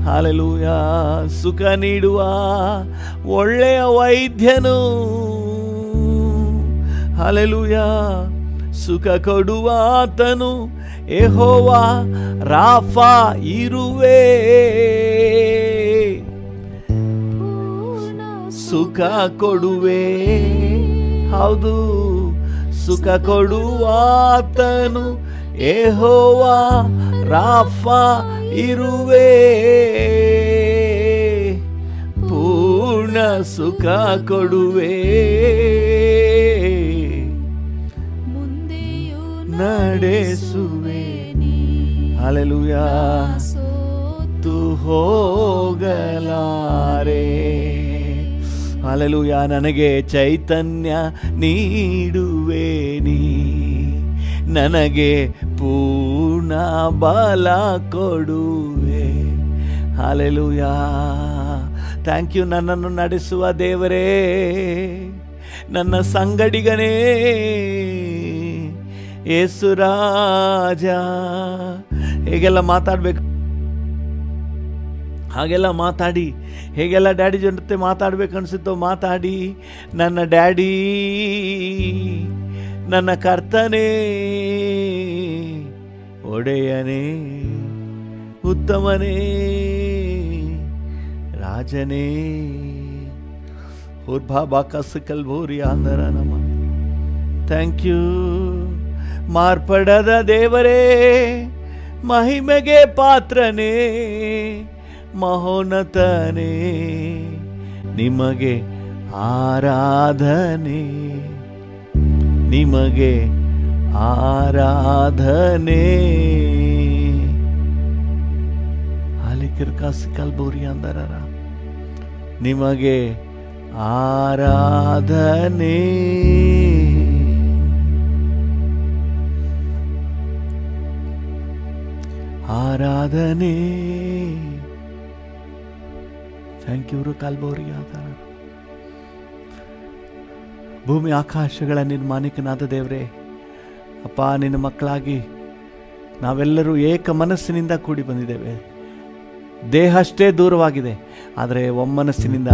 ಹಲ್ಲೆಲೂಯಾ. ಸುಖ ನೀಡುವ ಒಳ್ಳೆಯ ವೈದ್ಯನು, ಹಲ್ಲೆಲೂಯಾ. ಸುಖ ಕೊಡುವ ಆತನು ಯೆಹೋವಾ ರಾಫಾ ಇರುವೆ. ಸುಖ ಕೊಡುವೆ, ಹೌದು, ಸುಖ ಕೊಡುವ ಆತನು ಯೆಹೋವಾ ರಾಫಾ ಇರುವೆ. ಪೂರ್ಣ ಸುಖ ಕೊಡುವೆ,
ಮುಂದೆಯೂ
ನಡೆಸುವೆ. ಹಲ್ಲೆಲೂಯಾ. ಸೋತು ಹೋಗಲಾರೆ. ಹಲ್ಲೆಲೂಯಾ. ನನಗೆ ಚೈತನ್ಯ ನೀಡುವೆ ನೀ, ನನಗೆ ಪೂರ್ಣ ಬಲ ಕೊಡುವೆ. ಹಲ್ಲೆಲೂಯಾ. Thank you. ನನ್ನನ್ನು ನಡೆಸುವ ದೇವರೇ, ನನ್ನ ಸಂಗಡಿಗನೇ, ಯೇಸು ರಾಜ. ಹೇಗೆಲ್ಲ ಮಾತಾಡಬೇಕು ಹಾಗೆಲ್ಲ ಮಾತಾಡಿ, ಹೇಗೆಲ್ಲ ಡ್ಯಾಡಿ ಜೊತೆ ಮಾತಾಡ್ಬೇಕು ಅನಿಸುತ್ತೋ ಮಾತಾಡಿ. ನನ್ನ ಡ್ಯಾಡಿ, ನನ್ನ ಕರ್ತನೇ, ಒಡೆಯನೇ, ಉತ್ತಮನೇ, ರಾಜನೇ. ಬಾಕಸ್ಕಲ್ಬೋರಿ ಆಂದರ ನಮ. Thank you. ಮಾರ್ಪಡದ ದೇವರೇ, ಮಹಿಮೆಗೆ ಪಾತ್ರನೇ, ಮಹೋನ್ನತನೇ, ನಿಮಗೆ ಆರಾಧನೆ, ನಿಮಗೆ ಆರಾಧನೆ. ಹಾಲಿಕಿರ್ಕಾಸಿಕಲ್ಬೋರಿ ಅಂದರ, ನಿಮಗೆ ಆರಾಧನೆ. ಆರಾಧನೆ. ಥ್ಯಾಂಕ್ ಯು ಕಾಲ್ಬೋರಿ ಆಧಾರ. ಭೂಮಿ ಆಕಾಶಗಳ ನಿರ್ಮಾಣಿಕನಾದ ದೇವರೇ, ಅಪ್ಪ, ನಿನ್ನ ಮಕ್ಕಳಾಗಿ ನಾವೆಲ್ಲರೂ ಏಕ ಮನಸ್ಸಿನಿಂದ ಕೂಡಿ ಬಂದಿದ್ದೇವೆ. ದೇಹ ಅಷ್ಟೇ ದೂರವಾಗಿದೆ, ಆದರೆ ಒಮ್ಮನಸ್ಸಿನಿಂದ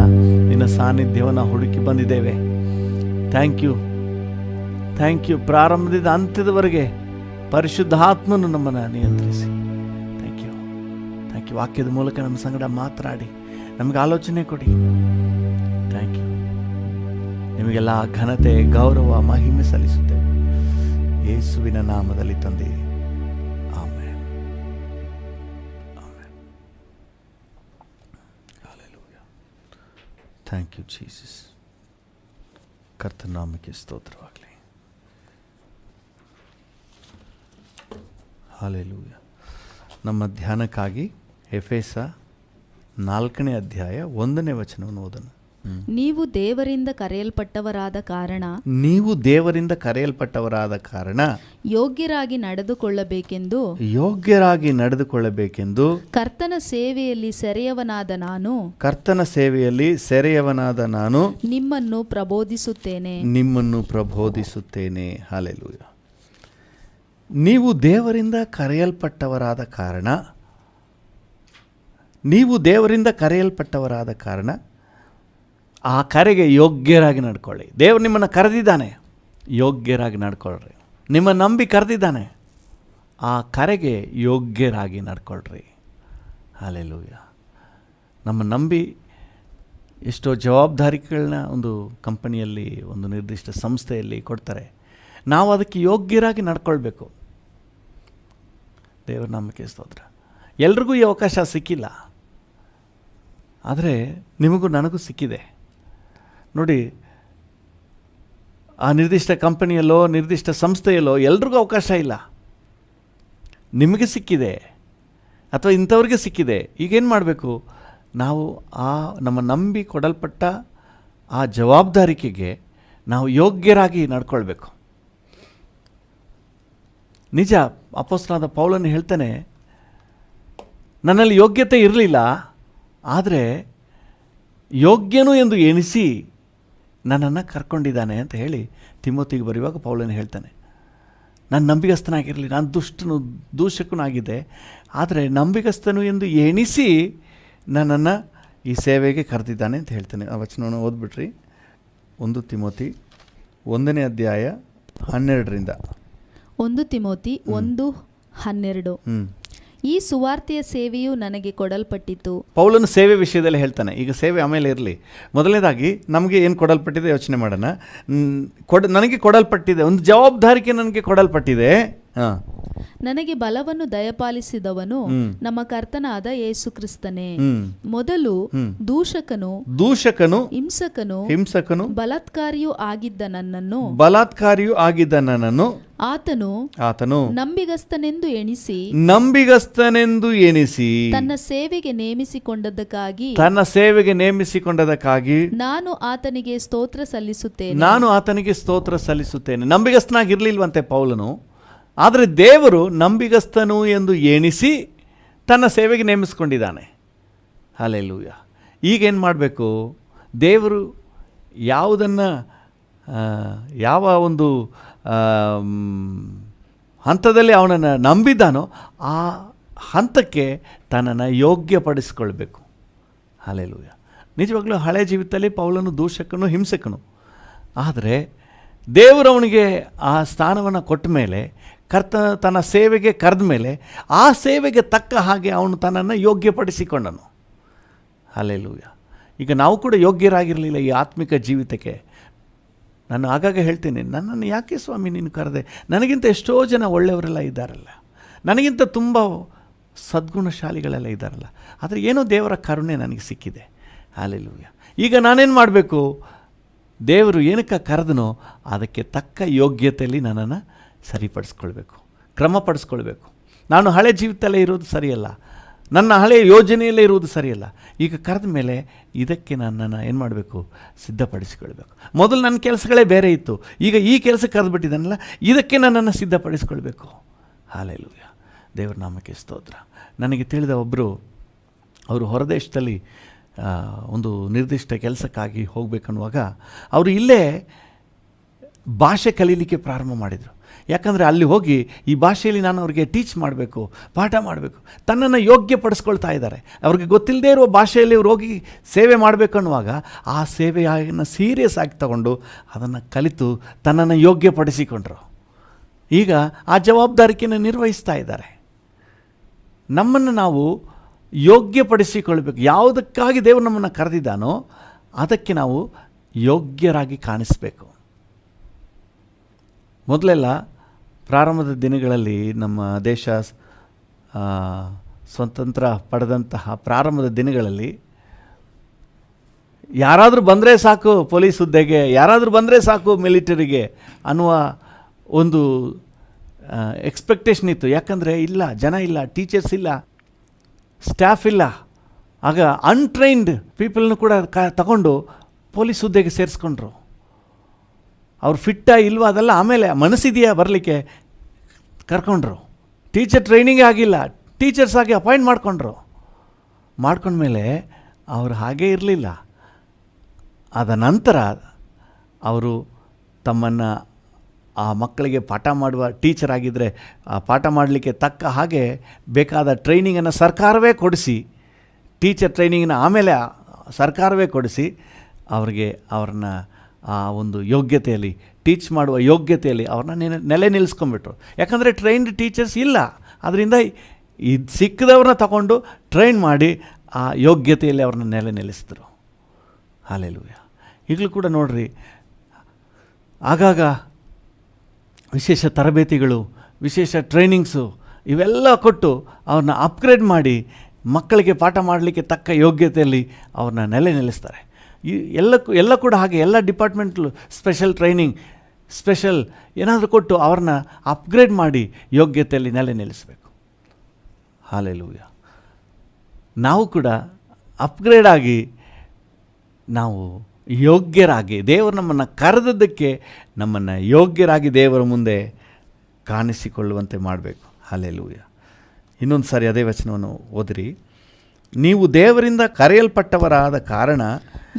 ನಿನ್ನ ಸಾನ್ನಿಧ್ಯವನ್ನು ಹುಡುಕಿ ಬಂದಿದ್ದೇವೆ. Thank you, thank you. ಪ್ರಾರಂಭದಿಂದ ಅಂತ್ಯದವರೆಗೆ ಪರಿಶುದ್ಧಾತ್ಮನು ನಮ್ಮನ್ನು ನಿಯಂತ್ರಿಸಿ. Thank you, thank you. ವಾಕ್ಯದ ಮೂಲಕ ನಮ್ಮ ಸಂಗಡ ಮಾತನಾಡಿ ನಮಗೆ ಆಲೋಚನೆ ಕೊಡಿ. Thank you. ನಿಮಗೆಲ್ಲ ಘನತೆ, ಗೌರವ, ಮಹಿಮೆ ಸಲ್ಲಿಸುತ್ತೇವೆ ಯೇಸುವಿನ ನಾಮದಲ್ಲಿ ತಂದೆ. Amen. Amen. Hallelujah. Thank you Jesus. ಕರ್ತನ ನಾಮಕ್ಕೆ ಸ್ತೋತ್ರವಾಗಲಿ. ಹಲ್ಲೆಲೂಯಾ. ನಮ್ಮ ಧ್ಯಾನಕ್ಕಾಗಿ ಎಫೆಸ 4ನೇ ಅಧ್ಯಾಯ 1ನೇ ವಚನವನ್ನು ಓದೋಣ.
ನೀವು ದೇವರಿಂದ ಕರೆಯಲ್ಪಟ್ಟವರಾದ ಕಾರಣ,
ನೀವು ದೇವರಿಂದ ಕರೆಯಲ್ಪಟ್ಟವರಾದ ಕಾರಣ
ಯೋಗ್ಯರಾಗಿ ನಡೆದುಕೊಳ್ಳಬೇಕೆಂದು,
ಯೋಗ್ಯರಾಗಿ ನಡೆದುಕೊಳ್ಳಬೇಕೆಂದು
ಕರ್ತನ ಸೇವೆಯಲ್ಲಿ ಸೆರೆಯವನಾದ ನಾನು,
ಕರ್ತನ ಸೇವೆಯಲ್ಲಿ ಸೆರೆಯವನಾದ ನಾನು
ನಿಮ್ಮನ್ನು ಪ್ರಬೋಧಿಸುತ್ತೇನೆ.
ನಿಮ್ಮನ್ನು ಪ್ರಬೋಧಿಸುತ್ತೇನೆ. ಹಲ್ಲೆಲೂಯಾ. ನೀವು ದೇವರಿಂದ ಕರೆಯಲ್ಪಟ್ಟವರಾದ ಕಾರಣ, ನೀವು ದೇವರಿಂದ ಕರೆಯಲ್ಪಟ್ಟವರಾದ ಕಾರಣ ಆ ಕರೆಗೆ ಯೋಗ್ಯರಾಗಿ ನಡ್ಕೊಳ್ಳಿ. ದೇವರು ನಿಮ್ಮನ್ನು ಕರೆದಿದ್ದಾನೆ, ಯೋಗ್ಯರಾಗಿ ನಡ್ಕೊಳ್ರಿ. ನಿಮ್ಮ ನಂಬಿ ಕರೆದಿದ್ದಾನೆ, ಆ ಕರೆಗೆ ಯೋಗ್ಯರಾಗಿ ನಡ್ಕೊಳ್ರಿ. ಹಲ್ಲೆಲೂಯಾ. ನಮ್ಮ ನಂಬಿ ಎಷ್ಟೋ ಜವಾಬ್ದಾರಿಗಳನ್ನ ಒಂದು ಕಂಪನಿಯಲ್ಲಿ, ಒಂದು ನಿರ್ದಿಷ್ಟ ಸಂಸ್ಥೆಯಲ್ಲಿ ಕೊಡ್ತಾರೆ. ನಾವು ಅದಕ್ಕೆ ಯೋಗ್ಯರಾಗಿ ನಡ್ಕೊಳ್ಬೇಕು. ದೇವರ ನಾಮಕ್ಕೆ ಸ್ತೋತ್ರ. ಎಲ್ರಿಗೂ ಈ ಅವಕಾಶ ಸಿಕ್ಕಿಲ್ಲ, ಆದರೆ ನಿಮಗೂ ನನಗೂ ಸಿಕ್ಕಿದೆ. ನೋಡಿ, ಆ ನಿರ್ದಿಷ್ಟ ಕಂಪನಿಯಲ್ಲೋ ನಿರ್ದಿಷ್ಟ ಸಂಸ್ಥೆಯಲ್ಲೋ ಎಲ್ರಿಗೂ ಅವಕಾಶ ಇಲ್ಲ. ನಿಮಗೆ ಸಿಕ್ಕಿದೆ ಅಥವಾ ಇಂಥವ್ರಿಗೆ ಸಿಕ್ಕಿದೆ. ಈಗೇನು ಮಾಡಬೇಕು? ನಾವು ನಮ್ಮ ನಂಬಿ ಕೊಡಲ್ಪಟ್ಟ ಆ ಜವಾಬ್ದಾರಿಕೆಗೆ ನಾವು ಯೋಗ್ಯರಾಗಿ ನಡ್ಕೊಳ್ಬೇಕು. ನಿಜ, ಅಪೊಸ್ತಲನಾದ ಪೌಲನು ಹೇಳ್ತಾನೆ, ನನ್ನಲ್ಲಿ ಯೋಗ್ಯತೆ ಇರಲಿಲ್ಲ, ಆದರೆ ಯೋಗ್ಯನು ಎಂದು ಎಣಿಸಿ ನನ್ನನ್ನು ಕರ್ಕೊಂಡಿದ್ದಾನೆ ಅಂತ ಹೇಳಿ ತಿಮೋತಿಗೆ ಬರೆಯುವಾಗ ಪೌಲನು ಹೇಳ್ತಾನೆ. ನಾನು ನಂಬಿಗಸ್ತನಾಗಿರಲಿ, ನಾನು ದೂಷಕನಾಗಿದ್ದೆ, ಆದರೆ ನಂಬಿಗಸ್ತನು ಎಂದು ಎಣಿಸಿ ನನ್ನನ್ನು ಈ ಸೇವೆಗೆ ಕರೆದಿದ್ದಾನೆ ಅಂತ ಹೇಳ್ತಾನೆ. ಆ ವಚನವನ್ನು ಓದ್ಬಿಟ್ರಿ. 1 ತಿಮೋತಿ 1ನೇ ಅಧ್ಯಾಯ 12ರಿಂದ.
1 ತಿಮೋತಿ 1:12. ಈ ಸುವಾರ್ತೆಯ ಸೇವೆಯು ನನಗೆ ಕೊಡಲ್ಪಟ್ಟಿತು.
ಪೌಲನು ಸೇವೆ ವಿಷಯದಲ್ಲಿ ಹೇಳ್ತಾನೆ. ಈಗ ಸೇವೆ ಆಮೇಲೆ ಇರಲಿ, ಮೊದಲನೇದಾಗಿ ನಮಗೆ ಏನು ಕೊಡಲ್ಪಟ್ಟಿದೆ ಯೋಚನೆ ಮಾಡೋಣ. ನನಗೆ ಕೊಡಲ್ಪಟ್ಟಿದೆ, ಒಂದು ಜವಾಬ್ದಾರಿಕೆ ನನಗೆ ಕೊಡಲ್ಪಟ್ಟಿದೆ.
ನನಗೆ ಬಲವನ್ನು ದಯಪಾಲಿಸಿದವನು ನಮ್ಮ ಕರ್ತನಾದ ಯೇಸು ಕ್ರಿಸ್ತನೇ. ಮೊದಲು ದೂಷಕನು ಹಿಂಸಕನು ಬಲಾತ್ಕಾರಿಯೂ ಆಗಿದ್ದ ನನ್ನನ್ನು ಆತನು ನಂಬಿಗಸ್ತನೆಂದು ಎಣಿಸಿ ತನ್ನ ಸೇವೆಗೆ ನೇಮಿಸಿಕೊಂಡದಕ್ಕಾಗಿ ನಾನು ಆತನಿಗೆ ಸ್ತೋತ್ರ ಸಲ್ಲಿಸುತ್ತೇನೆ.
ನಂಬಿಗಸ್ತನಾಗಿರ್ಲಿಲ್ವಂತೆ ಪೌಲನು, ಆದರೆ ದೇವರು ನಂಬಿಗಸ್ತನು ಎಂದು ಎಣಿಸಿ ತನ್ನ ಸೇವೆಗೆ ನೇಮಿಸ್ಕೊಂಡಿದ್ದಾನೆ. ಹಲ್ಲೆಲೂಯ. ಈಗೇನು ಮಾಡಬೇಕು? ದೇವರು ಯಾವುದನ್ನು ಯಾವ ಒಂದು ಹಂತದಲ್ಲಿ ಅವನನ್ನು ನಂಬಿದ್ದಾನೋ ಆ ಹಂತಕ್ಕೆ ತನ್ನನ್ನು ಯೋಗ್ಯಪಡಿಸ್ಕೊಳ್ಬೇಕು. ಹಲ್ಲೆಲೂಯ. ನಿಜವಾಗ್ಲೂ ಹಳೆ ಜೀವಿತದಲ್ಲಿ ಪೌಲನು ದೂಷಕನು, ಹಿಂಸಕನು. ಆದರೆ ದೇವರು ಅವನಿಗೆ ಆ ಸ್ಥಾನವನ್ನು ಕೊಟ್ಟ ಮೇಲೆ, ತನ್ನ ಸೇವೆಗೆ ಕರೆದ ಮೇಲೆ, ಆ ಸೇವೆಗೆ ತಕ್ಕ ಹಾಗೆ ಅವನು ತನ್ನನ್ನು ಯೋಗ್ಯಪಡಿಸಿಕೊಂಡನು. ಹಲ್ಲೆಲೂಯ. ಈಗ ನಾವು ಕೂಡ ಯೋಗ್ಯರಾಗಿರಲಿಲ್ಲ ಈ ಆತ್ಮಿಕ ಜೀವಿತಕ್ಕೆ. ನಾನು ಆಗಾಗ ಹೇಳ್ತೀನಿ, ನನ್ನನ್ನು ಯಾಕೆ ಸ್ವಾಮಿ ನೀನು ಕರೆದೆ? ನನಗಿಂತ ಎಷ್ಟೋ ಜನ ಒಳ್ಳೆಯವರೆಲ್ಲ ಇದ್ದಾರಲ್ಲ, ನನಗಿಂತ ತುಂಬ ಸದ್ಗುಣಶಾಲಿಗಳೆಲ್ಲ ಇದ್ದಾರಲ್ಲ, ಆದರೆ ಏನೋ ದೇವರ ಕರುಣೆ ನನಗೆ ಸಿಕ್ಕಿದೆ. ಹಲ್ಲೆಲೂಯ. ಈಗ ನಾನೇನು ಮಾಡಬೇಕು? ದೇವರು ಏನಕ್ಕೆ ಕರೆದನೋ ಅದಕ್ಕೆ ತಕ್ಕ ಯೋಗ್ಯತೆಯಲ್ಲಿ ನನ್ನನ್ನು ಸರಿಪಡಿಸ್ಕೊಳ್ಬೇಕು, ಕ್ರಮಪಡಿಸ್ಕೊಳ್ಬೇಕು. ನಾನು ಹಳೆ ಜೀವಿತದಲ್ಲೇ ಇರೋದು ಸರಿಯಲ್ಲ, ನನ್ನ ಹಳೆಯ ಯೋಜನೆಯಲ್ಲೇ ಇರುವುದು ಸರಿಯಲ್ಲ. ಈಗ ಕರೆದ ಮೇಲೆ ಇದಕ್ಕೆ ನನ್ನನ್ನು ಏನು ಮಾಡಬೇಕು? ಸಿದ್ಧಪಡಿಸಿಕೊಳ್ಬೇಕು. ಮೊದಲು ನನ್ನ ಕೆಲಸಗಳೇ ಬೇರೆ ಇತ್ತು, ಈಗ ಈ ಕೆಲಸಕ್ಕೆ ಕರೆದುಬಿಟ್ಟಿದ್ದಾನಲ್ಲ, ಇದಕ್ಕೆ ನನ್ನನ್ನು ಸಿದ್ಧಪಡಿಸ್ಕೊಳ್ಬೇಕು. ಹಲ್ಲೆಲೂಯ. ದೇವರ ನಾಮಕ್ಕೆ ಸ್ತೋತ್ರ. ನನಗೆ ತಿಳಿದ ಒಬ್ಬರು, ಅವರು ಹೊರದೇಶದಲ್ಲಿ ಒಂದು ನಿರ್ದಿಷ್ಟ ಕೆಲಸಕ್ಕಾಗಿ ಹೋಗಬೇಕನ್ನುವಾಗ ಅವರು ಇಲ್ಲೇ ಭಾಷೆ ಕಲೀಲಿಕ್ಕೆ ಪ್ರಾರಂಭ ಮಾಡಿದರು. ಯಾಕಂದರೆ ಅಲ್ಲಿ ಹೋಗಿ ಈ ಭಾಷೆಯಲ್ಲಿ ನಾನು ಅವ್ರಿಗೆ ಟೀಚ್ ಮಾಡಬೇಕು, ಪಾಠ ಮಾಡಬೇಕು, ತನ್ನನ್ನು ಯೋಗ್ಯಪಡಿಸ್ಕೊಳ್ತಾ ಇದ್ದಾರೆ. ಅವ್ರಿಗೆ ಗೊತ್ತಿಲ್ಲದೆ ಇರುವ ಭಾಷೆಯಲ್ಲಿ ಅವ್ರು ಹೋಗಿ ಸೇವೆ ಮಾಡಬೇಕು ಅನ್ನುವಾಗ ಆ ಸೇವೆಯನ್ನು ಸೀರಿಯಸ್ ಆಗಿ ತಗೊಂಡು ಅದನ್ನು ಕಲಿತು ತನ್ನನ್ನು ಯೋಗ್ಯಪಡಿಸಿಕೊಂಡ್ರು. ಈಗ ಆ ಜವಾಬ್ದಾರಿಕೆಯನ್ನು ನಿರ್ವಹಿಸ್ತಾ ಇದ್ದಾರೆ. ನಮ್ಮನ್ನು ನಾವು ಯೋಗ್ಯಪಡಿಸಿಕೊಳ್ಬೇಕು. ಯಾವುದಕ್ಕಾಗಿ ದೇವರು ನಮ್ಮನ್ನು ಕರೆದಿದ್ದಾನೋ ಅದಕ್ಕೆ ನಾವು ಯೋಗ್ಯರಾಗಿ ಕಾಣಿಸಬೇಕು. ಮೊದಲೆಲ್ಲ ಪ್ರಾರಂಭದ ದಿನಗಳಲ್ಲಿ ನಮ್ಮ ದೇಶ ಸ್ವತಂತ್ರ ಪಡೆದಂತಹ ಪ್ರಾರಂಭದ ದಿನಗಳಲ್ಲಿ ಯಾರಾದರೂ ಬಂದರೆ ಸಾಕು ಪೊಲೀಸ್ ಹುದ್ದೆಗೆ, ಯಾರಾದರೂ ಬಂದರೆ ಸಾಕು ಮಿಲಿಟರಿಗೆ ಅನ್ನುವ ಒಂದು ಎಕ್ಸ್ಪೆಕ್ಟೇಷನ್ ಇತ್ತು. ಯಾಕಂದರೆ ಇಲ್ಲ, ಜನ ಇಲ್ಲ, ಟೀಚರ್ಸ್ ಇಲ್ಲ, ಸ್ಟಾಫ್ ಇಲ್ಲ. ಆಗ ಅನ್ಟ್ರೈನ್ಡ್ ಪೀಪಲ್ನು ಕೂಡ ತಗೊಂಡು ಪೊಲೀಸ್ ಹುದ್ದೆಗೆ ಸೇರಿಸ್ಕೊಂಡ್ರು. ಅವ್ರು ಫಿಟ್ಟಾ ಇಲ್ವಾ ಅದೆಲ್ಲ ಆಮೇಲೆ, ಮನಸ್ಸಿದೆಯಾ ಬರಲಿಕ್ಕೆ ಕರ್ಕೊಂಡ್ರು. ಟೀಚರ್ ಟ್ರೈನಿಂಗೇ ಆಗಿಲ್ಲ, ಟೀಚರ್ಸ್ ಆಗಿ ಅಪಾಯಿಂಟ್ ಮಾಡ್ಕೊಂಡ್ಮೇಲೆ ಅವರು ಹಾಗೇ ಇರಲಿಲ್ಲ. ಅದ ನಂತರ ಅವರು ತಮ್ಮನ್ನು ಆ ಮಕ್ಕಳಿಗೆ ಪಾಠ ಮಾಡುವ ಟೀಚರ್ ಆಗಿದ್ದರೆ ಆ ಪಾಠ ಮಾಡಲಿಕ್ಕೆ ತಕ್ಕ ಹಾಗೆ ಬೇಕಾದ ಟ್ರೈನಿಂಗನ್ನು ಸರ್ಕಾರವೇ ಕೊಡಿಸಿ, ಟೀಚರ್ ಟ್ರೈನಿಂಗನ್ನು ಆಮೇಲೆ ಸರ್ಕಾರವೇ ಕೊಡಿಸಿ ಅವ್ರನ್ನ ಆ ಒಂದು ಯೋಗ್ಯತೆಯಲ್ಲಿ, ಟೀಚ್ ಮಾಡುವ ಯೋಗ್ಯತೆಯಲ್ಲಿ ಅವ್ರನ್ನ ನೆಲೆ ನಿಲ್ಲಿಸ್ಕೊಂಡ್ಬಿಟ್ರು. ಯಾಕಂದರೆ ಟ್ರೈನ್ಡ್ ಟೀಚರ್ಸ್ ಇಲ್ಲ. ಅದರಿಂದ ಇದು ಸಿಕ್ಕದವ್ರನ್ನ ತಗೊಂಡು ಟ್ರೈನ್ ಮಾಡಿ ಆ ಯೋಗ್ಯತೆಯಲ್ಲಿ ಅವ್ರನ್ನ ನೆಲೆ ನಿಲ್ಲಿಸಿದ್ರು. ಹಲ್ಲೆಲೂಯ. ಈಗಲೂ ಕೂಡ ನೋಡ್ರಿ, ಆಗಾಗ ವಿಶೇಷ ತರಬೇತಿಗಳು, ವಿಶೇಷ ಟ್ರೈನಿಂಗ್ಸು ಇವೆಲ್ಲ ಕೊಟ್ಟು ಅವ್ರನ್ನ ಅಪ್ಗ್ರೇಡ್ ಮಾಡಿ ಮಕ್ಕಳಿಗೆ ಪಾಠ ಮಾಡಲಿಕ್ಕೆ ತಕ್ಕ ಯೋಗ್ಯತೆಯಲ್ಲಿ ಅವ್ರನ್ನ ನೆಲೆ ನಿಲ್ಲಿಸ್ತಾರೆ. ಎಲ್ಲ ಕೂಡ ಹಾಗೆ, ಎಲ್ಲ ಡಿಪಾರ್ಟ್ಮೆಂಟ್ಲು ಸ್ಪೆಷಲ್ ಟ್ರೈನಿಂಗ್, ಸ್ಪೆಷಲ್ ಏನಾದರೂ ಕೊಟ್ಟು ಅವ್ರನ್ನ ಅಪ್ಗ್ರೇಡ್ ಮಾಡಿ ಯೋಗ್ಯತೆಯಲ್ಲಿ ನೆಲೆ ನಿಲ್ಲಿಸಬೇಕು. ಹಲ್ಲೆಲೂಯ. ನಾವು ಕೂಡ ಅಪ್ಗ್ರೇಡ್ ಆಗಿ ನಾವು ಯೋಗ್ಯರಾಗಿ, ದೇವರು ನಮ್ಮನ್ನು ಕರೆದದ್ದಕ್ಕೆ ನಮ್ಮನ್ನು ಯೋಗ್ಯರಾಗಿ ದೇವರ ಮುಂದೆ ಕಾಣಿಸಿಕೊಳ್ಳುವಂತೆ ಮಾಡಬೇಕು. ಹಲ್ಲೆಲೂಯ. ಇನ್ನೊಂದು ಸಾರಿ ಅದೇ ವಚನವನ್ನು ಓದಿರಿ. ನೀವು ದೇವರಿಂದ ಕರೆಯಲ್ಪಟ್ಟವರಾದ ಕಾರಣ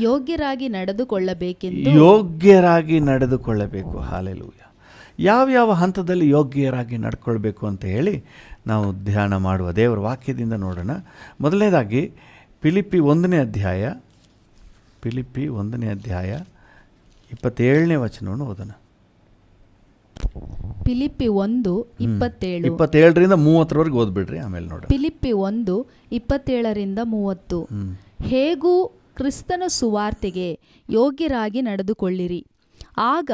ಯೋಗ್ಯರಾಗಿ
ನಡೆದುಕೊಳ್ಳಬೇಕು. ಹಾಲೆಲೂಯ. ಯಾವ್ಯಾವ ಹಂತದಲ್ಲಿ ಯೋಗ್ಯರಾಗಿ ನಡ್ಕೊಳ್ಬೇಕು ಅಂತ ಹೇಳಿ ನಾವು ಧ್ಯಾನ ಮಾಡುವ ದೇವರ ವಾಕ್ಯದಿಂದ ನೋಡೋಣ. ಮೊದಲನೇದಾಗಿ ಫಿಲಿಪ್ಪಿ 1ನೇ ಅಧ್ಯಾಯ 27ನೇ ವಚನವನ್ನು ಓದೋಣ.
ಫಿಲಿಪ್ಪಿ 1:27
27-30 ಓದ್ಬಿಡ್ರಿ, ಆಮೇಲೆ ನೋಡಿ.
ಫಿಲಿಪ್ಪಿ 1:27-30. ಹೇಗೂ ಕ್ರಿಸ್ತನ ಸುವಾರ್ತೆಗೆ ಯೋಗ್ಯರಾಗಿ ನಡೆದುಕೊಳ್ಳಿರಿ. ಆಗ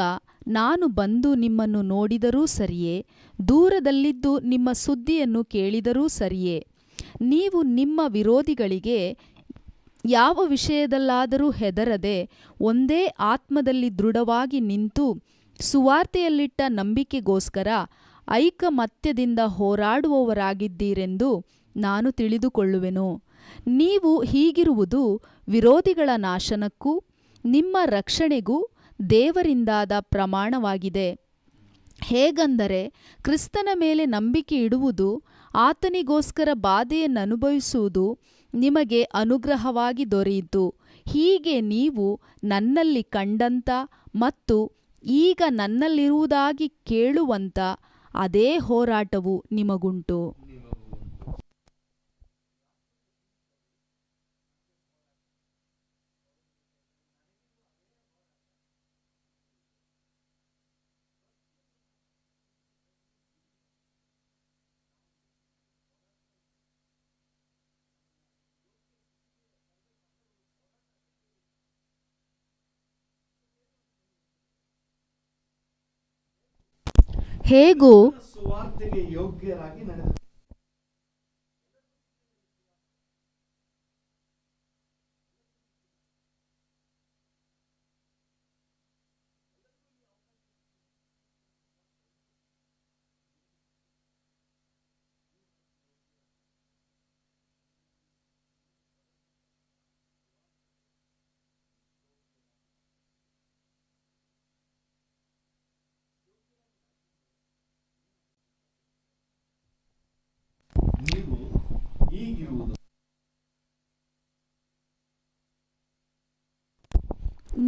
ನಾನು ಬಂದು ನಿಮ್ಮನ್ನು ನೋಡಿದರೂ ಸರಿಯೇ, ದೂರದಲ್ಲಿದ್ದು ನಿಮ್ಮ ಸುದ್ದಿಯನ್ನು ಕೇಳಿದರೂ ಸರಿಯೇ, ನೀವು ನಿಮ್ಮ ವಿರೋಧಿಗಳಿಗೆ ಯಾವ ವಿಷಯದಲ್ಲಾದರೂ ಹೆದರದೆ ಒಂದೇ ಆತ್ಮದಲ್ಲಿ ದೃಢವಾಗಿ ನಿಂತು ಸುವಾರ್ತೆಯಲ್ಲಿಟ್ಟ ನಂಬಿಕೆಗೋಸ್ಕರ ಐಕಮತ್ಯದಿಂದ ಹೋರಾಡುವವರಾಗಿದ್ದೀರೆಂದು ನಾನು ತಿಳಿದುಕೊಳ್ಳುವೆನು. ನೀವು ಹೀಗಿರುವುದು ವಿರೋಧಿಗಳ ನಾಶನಕ್ಕೂ ನಿಮ್ಮ ರಕ್ಷಣೆಗೂ ದೇವರಿಂದಾದ ಪ್ರಮಾಣವಾಗಿದೆ. ಹೇಗೆಂದರೆ ಕ್ರಿಸ್ತನ ಮೇಲೆ ನಂಬಿಕೆ ಇಡುವುದು, ಆತನಿಗೋಸ್ಕರ ಬಾಧೆಯನ್ನನುಭವಿಸುವುದು ನಿಮಗೆ ಅನುಗ್ರಹವಾಗಿ ದೊರೆಯಿತು. ಹೀಗೆ ನೀವು ನನ್ನಲ್ಲಿ ಕಂಡಂಥ ಮತ್ತು ಈಗ ನನ್ನಲ್ಲಿರುವುದಾಗಿ ಕೇಳುವಂಥ ಅದೇ ಹೋರಾಟವು ನಿಮಗುಂಟು. ಹೇಗೂ
ಸುವಾರ್ತೆಗೆ ಯೋಗ್ಯರಾಗಿ ನಡೆದು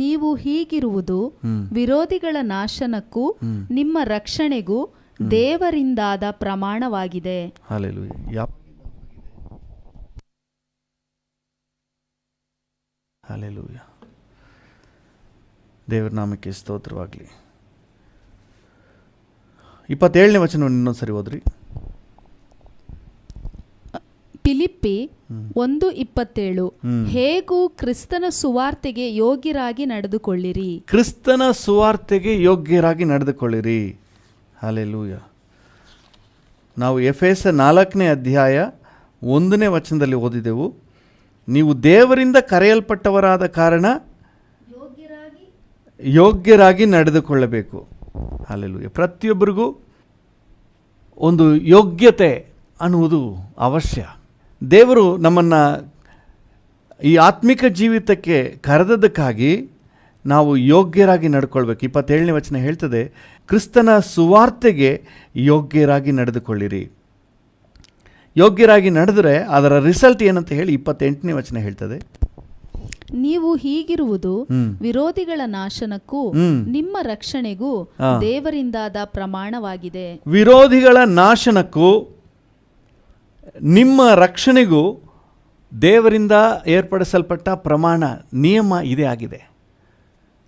ನೀವು ಹೀಗಿರುವುದು ವಿರೋಧಿಗಳ ನಾಶನಕ್ಕೂ ನಿಮ್ಮ ರಕ್ಷಣೆಗೂ ದೇವರಿಂದಾದ ಪ್ರಮಾಣವಾಗಿದೆ.
ಹಲ್ಲೆಲೂಯಾ. ಹಲ್ಲೆಲೂಯಾ. ದೇವರ ನಾಮಕ್ಕೆ ಸ್ತೋತ್ರವಾಗಲಿ. 27ನೇ ವಚನವನ್ನು ಇನ್ನೊಂದ್ಸರಿ ಓದ್ರಿ.
ಫಿಲಿಪ್ಪಿ 1:27. ಹೇಗೂ ಕ್ರಿಸ್ತನ ಸುವಾರ್ತೆಗೆ ಯೋಗ್ಯರಾಗಿ ನಡೆದುಕೊಳ್ಳಿರಿ.
ಕ್ರಿಸ್ತನ ಸುವಾರ್ತೆಗೆ ಯೋಗ್ಯರಾಗಿ ನಡೆದುಕೊಳ್ಳಿರಿ. ಹಲ್ಲೆಲೂಯಾ. ನಾವು ಎಫೆಸ 4ನೇ ಅಧ್ಯಾಯ 1ನೇ ವಚನದಲ್ಲಿ ಓದಿದೆವು, ನೀವು ದೇವರಿಂದ ಕರೆಯಲ್ಪಟ್ಟವರಾದ ಕಾರಣ ಯೋಗ್ಯರಾಗಿ ನಡೆದುಕೊಳ್ಳಬೇಕು. ಹಲ್ಲೆಲೂಯಾ. ಪ್ರತಿಯೊಬ್ಬರಿಗೂ ಒಂದು ಯೋಗ್ಯತೆ ಅನ್ನುವುದು ಅವಶ್ಯ. ದೇವರು ನಮ್ಮನ್ನು ಈ ಆತ್ಮಿಕ ಜೀವಿತಕ್ಕೆ ಕರೆದದ್ದಕ್ಕಾಗಿ ನಾವು ಯೋಗ್ಯರಾಗಿ ನಡ್ಕೊಳ್ಬೇಕು. 27ನೇ ವಚನ ಹೇಳ್ತದೆ, ಕ್ರಿಸ್ತನ ಸುವಾರ್ತೆಗೆ ಯೋಗ್ಯರಾಗಿ ನಡೆದುಕೊಳ್ಳಿರಿ. ಯೋಗ್ಯರಾಗಿ ನಡೆದರೆ ಅದರ ರಿಸಲ್ಟ್ ಏನಂತ ಹೇಳಿ 28ನೇ ವಚನ ಹೇಳ್ತದೆ,
ನೀವು ಹೀಗಿರುವುದು ವಿರೋಧಿಗಳ ನಾಶನಕ್ಕೂ ನಿಮ್ಮ ರಕ್ಷಣೆಗೂ ದೇವರಿಂದಾದ ಪ್ರಮಾಣವಾಗಿದೆ.
ವಿರೋಧಿಗಳ ನಾಶನಕ್ಕೂ ನಿಮ್ಮ ರಕ್ಷಣೆಗೂ ದೇವರಿಂದ ಏರ್ಪಡಿಸಲ್ಪಟ್ಟ ಪ್ರಮಾಣ, ನಿಯಮ ಇದೇ ಆಗಿದೆ.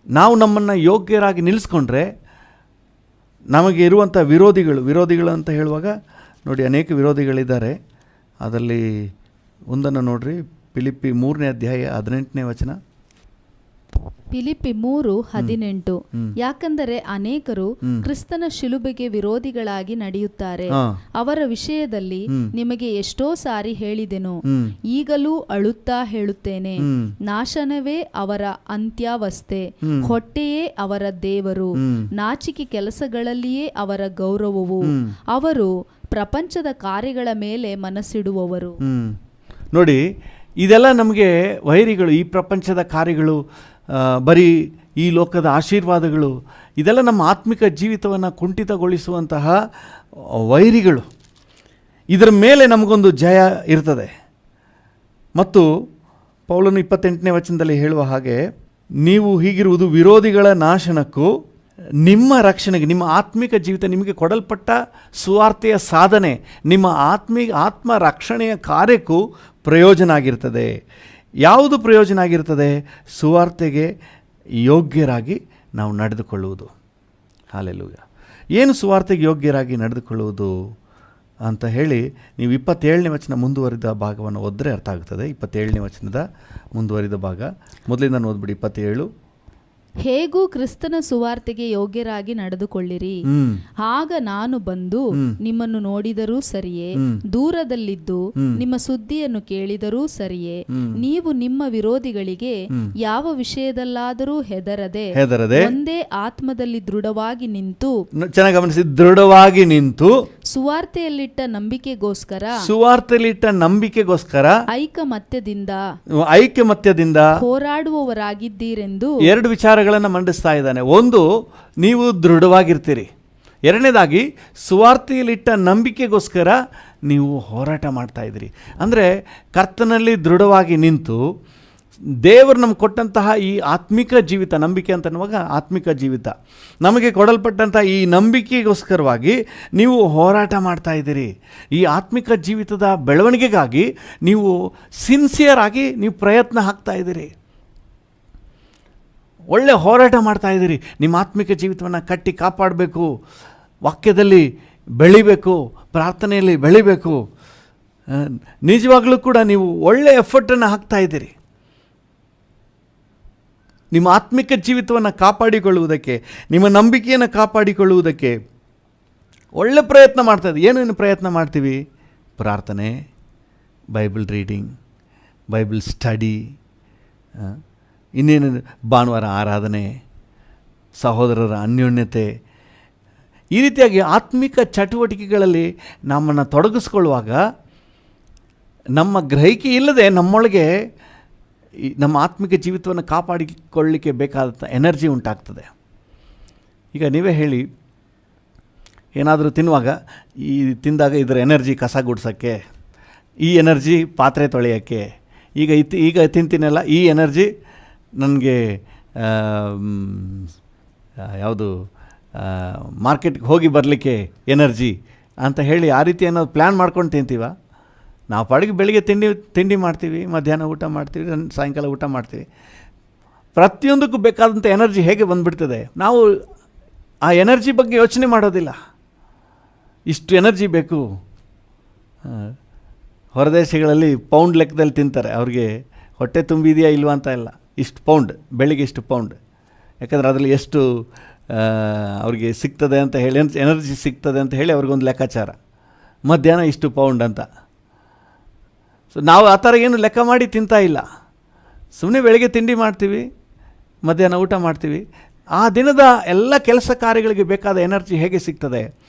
ನಾವು ನಮ್ಮನ್ನು ಯೋಗ್ಯರಾಗಿ ನಿಲ್ಲಿಸ್ಕೊಂಡ್ರೆ ನಮಗೆ ಇರುವಂಥ ವಿರೋಧಿಗಳು ಅಂತ ಹೇಳುವಾಗ ನೋಡಿ, ಅನೇಕ ವಿರೋಧಿಗಳಿದ್ದಾರೆ. ಅದರಲ್ಲಿ ಒಂದನ್ನು ನೋಡ್ರಿ, ಫಿಲಿಪ್ಪಿ 3ನೇ ಅಧ್ಯಾಯ 18ನೇ ವಚನ.
ಫಿಲಿಪ್ಪಿ 3:18. ಯಾಕಂದರೆ ಅನೇಕರು ಕ್ರಿಸ್ತನ ಶಿಲುಬೆಗೆ ವಿರೋಧಿಗಳಾಗಿ ನಡೆಯುತ್ತಾರೆ. ಅವರ ವಿಷಯದಲ್ಲಿ ನಿಮಗೆ ಎಷ್ಟೋ ಸಾರಿ ಹೇಳಿದೆನು, ಈಗಲೂ ಅಳುತ್ತಾ ಹೇಳುತ್ತೇನೆ, ನಾಶನವೇ ಅವರ ಅಂತ್ಯಾವಸ್ಥೆ, ಹೊಟ್ಟೆಯೇ ಅವರ ದೇವರು, ನಾಚಿಕೆ ಕೆಲಸಗಳಲ್ಲಿಯೇ ಅವರ ಗೌರವವು, ಅವರು ಪ್ರಪಂಚದ ಕಾರ್ಯಗಳ ಮೇಲೆ ಮನಸ್ಸಿಡುವವರು.
ನೋಡಿ, ಇದೆಲ್ಲ ನಮಗೆ ವೈರಿಗಳು. ಈ ಪ್ರಪಂಚದ ಕಾರ್ಯಗಳು, ಬರೀ ಈ ಲೋಕದ ಆಶೀರ್ವಾದಗಳು, ಇದೆಲ್ಲ ನಮ್ಮ ಆತ್ಮಿಕ ಜೀವಿತವನ್ನು ಕುಂಠಿತಗೊಳಿಸುವಂತಹ ವೈರಿಗಳು. ಇದರ ಮೇಲೆ ನಮಗೊಂದು ಜಯ ಇರ್ತದೆ. ಮತ್ತು ಪೌಲನು 28ನೇ ವಚನದಲ್ಲಿ ಹೇಳುವ ಹಾಗೆ, ನೀವು ಹೀಗಿರುವುದು ವಿರೋಧಿಗಳ ನಾಶನಕ್ಕೂ ನಿಮ್ಮ ರಕ್ಷಣೆಗೆ, ನಿಮ್ಮ ಆತ್ಮಿಕ ಜೀವಿತ, ನಿಮಗೆ ಕೊಡಲ್ಪಟ್ಟ ಸುವಾರ್ತೆಯ ಸಾಧನೆ, ನಿಮ್ಮ ಆತ್ಮ ರಕ್ಷಣೆಯ ಕಾರ್ಯಕ್ಕೂ ಪ್ರಯೋಜನ ಆಗಿರ್ತದೆ. ಯಾವುದು ಪ್ರಯೋಜನ ಆಗಿರ್ತದೆ? ಸುವಾರ್ತೆಗೆ ಯೋಗ್ಯರಾಗಿ ನಾವು ನಡೆದುಕೊಳ್ಳುವುದು. ಹಲ್ಲೆಲೂಯಾ. ಏನು ಸುವಾರ್ತೆಗೆ ಯೋಗ್ಯರಾಗಿ ನಡೆದುಕೊಳ್ಳುವುದು ಅಂತ ಹೇಳಿ ನೀವು 27ನೇ ವಚನ ಮುಂದುವರಿದ ಭಾಗವನ್ನು ಓದಿದ್ರೆ ಅರ್ಥ ಆಗ್ತದೆ. 27ನೇ ವಚನದ ಮುಂದುವರಿದ ಭಾಗ ಮೊದಲಿಂದ ಓದ್ಬಿಡಿ. 27.
ಹೇಗೂ ಕ್ರಿಸ್ತನ ಸುವಾರ್ತೆಗೆ ಯೋಗ್ಯರಾಗಿ ನಡೆದುಕೊಳ್ಳಿರಿ. ಆಗ ನಾನು ಬಂದು ನಿಮ್ಮನ್ನು ನೋಡಿದರೂ ಸರಿಯೇ, ದೂರದಲ್ಲಿದ್ದು ನಿಮ್ಮ ಸುದ್ದಿಯನ್ನು ಕೇಳಿದರೂ ಸರಿಯೇ, ನೀವು ನಿಮ್ಮ ವಿರೋಧಿಗಳಿಗೆ ಯಾವ ವಿಷಯದಲ್ಲಾದರೂ ಹೆದರದೆ ಒಂದೇ ಆತ್ಮದಲ್ಲಿ ದೃಢವಾಗಿ ನಿಂತು,
ಚೆನ್ನಾಗಿ ಗಮನಿಸಿ, ದೃಢವಾಗಿ ನಿಂತು
ಸುವಾರ್ತೆಯಲ್ಲಿಟ್ಟ
ನಂಬಿಕೆಗೋಸ್ಕರ ಐಕಮತ್ಯದಿಂದ
ಹೋರಾಡುವವರಾಗಿದ್ದೀರೆಂದು
ಎರಡು ವಿಚಾರಗಳನ್ನು ಮಂಡಿಸ್ತಾ ಇದ್ದಾನೆ. ಒಂದು, ನೀವು ದೃಢವಾಗಿರ್ತೀರಿ. ಎರಡನೇದಾಗಿ, ಸುವಾರ್ತೆಯಲ್ಲಿಟ್ಟ ನಂಬಿಕೆಗೋಸ್ಕರ ನೀವು ಹೋರಾಟ ಮಾಡ್ತಾ ಇದ್ದೀರಿ. ಅಂದರೆ ಕರ್ತನಲ್ಲಿ ದೃಢವಾಗಿ ನಿಂತು ದೇವರು ನಮ್ಗೆ ಕೊಟ್ಟಂತಹ ಈ ಆತ್ಮಿಕ ಜೀವಿತ, ನಂಬಿಕೆ ಅಂತನ್ನುವಾಗ ಆತ್ಮಿಕ ಜೀವಿತ, ನಮಗೆ ಕೊಡಲ್ಪಟ್ಟಂತಹ ಈ ನಂಬಿಕೆಗೋಸ್ಕರವಾಗಿ ನೀವು ಹೋರಾಟ ಮಾಡ್ತಾ ಇದ್ದೀರಿ. ಈ ಆತ್ಮಿಕ ಜೀವಿತದ ಬೆಳವಣಿಗೆಗಾಗಿ ನೀವು ಸಿನ್ಸಿಯರ್ ಆಗಿ ನೀವು ಪ್ರಯತ್ನ ಹಾಕ್ತಾ ಇದ್ದೀರಿ. ಒಳ್ಳೆ ಹೋರಾಟ ಮಾಡ್ತಾ ಇದ್ದೀರಿ. ನಿಮ್ಮ ಆತ್ಮಿಕ ಜೀವಿತವನ್ನು ಕಟ್ಟಿ ಕಾಪಾಡಬೇಕು, ವಾಕ್ಯದಲ್ಲಿ ಬೆಳಿಬೇಕು, ಪ್ರಾರ್ಥನೆಯಲ್ಲಿ ಬೆಳಿಬೇಕು. ನಿಜವಾಗ್ಲೂ ಕೂಡ ನೀವು ಒಳ್ಳೆ ಎಫರ್ಟನ್ನು ಹಾಕ್ತಾ ಇದ್ದೀರಿ. ನಿಮ್ಮ ಆತ್ಮಿಕ ಜೀವಿತವನ್ನು ಕಾಪಾಡಿಕೊಳ್ಳುವುದಕ್ಕೆ, ನಿಮ್ಮ ನಂಬಿಕೆಯನ್ನು ಕಾಪಾಡಿಕೊಳ್ಳುವುದಕ್ಕೆ ಒಳ್ಳೆ ಪ್ರಯತ್ನ ಮಾಡ್ತಾ ಇದ್ದೀವಿ. ಏನೇನು ಪ್ರಯತ್ನ ಮಾಡ್ತೀವಿ? ಪ್ರಾರ್ಥನೆ, ಬೈಬಲ್ ರೀಡಿಂಗ್, ಬೈಬಲ್ ಸ್ಟಡಿ, ಇನ್ನೇನು ಭಾನುವಾರ ಆರಾಧನೆ, ಸಹೋದರರ ಅನ್ಯೋನ್ಯತೆ, ಈ ರೀತಿಯಾಗಿ ಆತ್ಮಿಕ ಚಟುವಟಿಕೆಗಳಲ್ಲಿ ನಮ್ಮನ್ನು ತೊಡಗಿಸ್ಕೊಳ್ಳುವಾಗ ನಮ್ಮ ಗ್ರಹಿಕೆ ಇಲ್ಲದೆ ನಮ್ಮೊಳಗೆ ನಮ್ಮ ಆತ್ಮಿಕ ಜೀವಿತವನ್ನು ಕಾಪಾಡಿಕೊಳ್ಳಲಿಕ್ಕೆ ಬೇಕಾದಂಥ ಎನರ್ಜಿ ಉಂಟಾಗ್ತದೆ. ಈಗ ನೀವೇ ಹೇಳಿ, ಏನಾದರೂ ತಿನ್ನುವಾಗ ತಿಂದಾಗ ಇದರ ಎನರ್ಜಿ ಕಸ ಗುಡ್ಸೋಕ್ಕೆ, ಈ ಎನರ್ಜಿ ಪಾತ್ರೆ ತೊಳೆಯೋಕ್ಕೆ, ಈಗ ತಿಂತೀನಲ್ಲ ಈ ಎನರ್ಜಿ ನನಗೆ ಯಾವುದು ಮಾರ್ಕೆಟ್ಗೆ ಹೋಗಿ ಬರಲಿಕ್ಕೆ ಎನರ್ಜಿ ಅಂತ ಹೇಳಿ ಆ ರೀತಿ ಏನಾದ್ರು ಪ್ಲ್ಯಾನ್ ಮಾಡ್ಕೊಂಡು ತಿಂತೀವ? ನಾವು ಪಾಡಿಗೆ ಬೆಳಿಗ್ಗೆ ತಿಂಡಿ ಮಾಡ್ತೀವಿ, ಮಧ್ಯಾಹ್ನ ಊಟ ಮಾಡ್ತೀವಿ, ಸಾಯಂಕಾಲ ಊಟ ಮಾಡ್ತೀವಿ. ಪ್ರತಿಯೊಂದಕ್ಕೂ ಬೇಕಾದಂಥ ಎನರ್ಜಿ ಹೇಗೆ ಬಂದುಬಿಡ್ತದೆ, ನಾವು ಆ ಎನರ್ಜಿ ಬಗ್ಗೆ ಯೋಚನೆ ಮಾಡೋದಿಲ್ಲ. ಇಷ್ಟು ಎನರ್ಜಿ ಬೇಕು. ಹೊರದೇಶಗಳಲ್ಲಿ ಪೌಂಡ್ ಲೆಕ್ಕದಲ್ಲಿ ತಿಂತಾರೆ. ಅವ್ರಿಗೆ ಹೊಟ್ಟೆ ತುಂಬಿದೆಯಾ ಇಲ್ವಾ ಅಂತ ಇಲ್ಲ, ಇಷ್ಟು ಪೌಂಡ್, ಬೆಳಿಗ್ಗೆ ಇಷ್ಟು ಪೌಂಡ್, ಯಾಕಂದರೆ ಅದರಲ್ಲಿ ಎಷ್ಟು ಅವ್ರಿಗೆ ಸಿಗ್ತದೆ ಅಂತ ಹೇಳಿ, ಎನರ್ಜಿ ಸಿಗ್ತದೆ ಅಂತ ಹೇಳಿ ಅವ್ರಿಗೊಂದು ಲೆಕ್ಕಾಚಾರ. ಮಧ್ಯಾಹ್ನ ಇಷ್ಟು ಪೌಂಡ್ ಅಂತ. ಸೊ ನಾವು ಆ ಥರ ಏನು ಲೆಕ್ಕ ಮಾಡಿ ತಿಂತಾ ಇಲ್ಲ. ಸುಮ್ಮನೆ ಬೆಳಗ್ಗೆ ತಿಂಡಿ ಮಾಡ್ತೀವಿ, ಮಧ್ಯಾಹ್ನ ಊಟ ಮಾಡ್ತೀವಿ. ಆ ದಿನದ ಎಲ್ಲ ಕೆಲಸ ಕಾರ್ಯಗಳಿಗೆ ಬೇಕಾದ ಎನರ್ಜಿ ಹೇಗೆ ಸಿಗ್ತದೆ,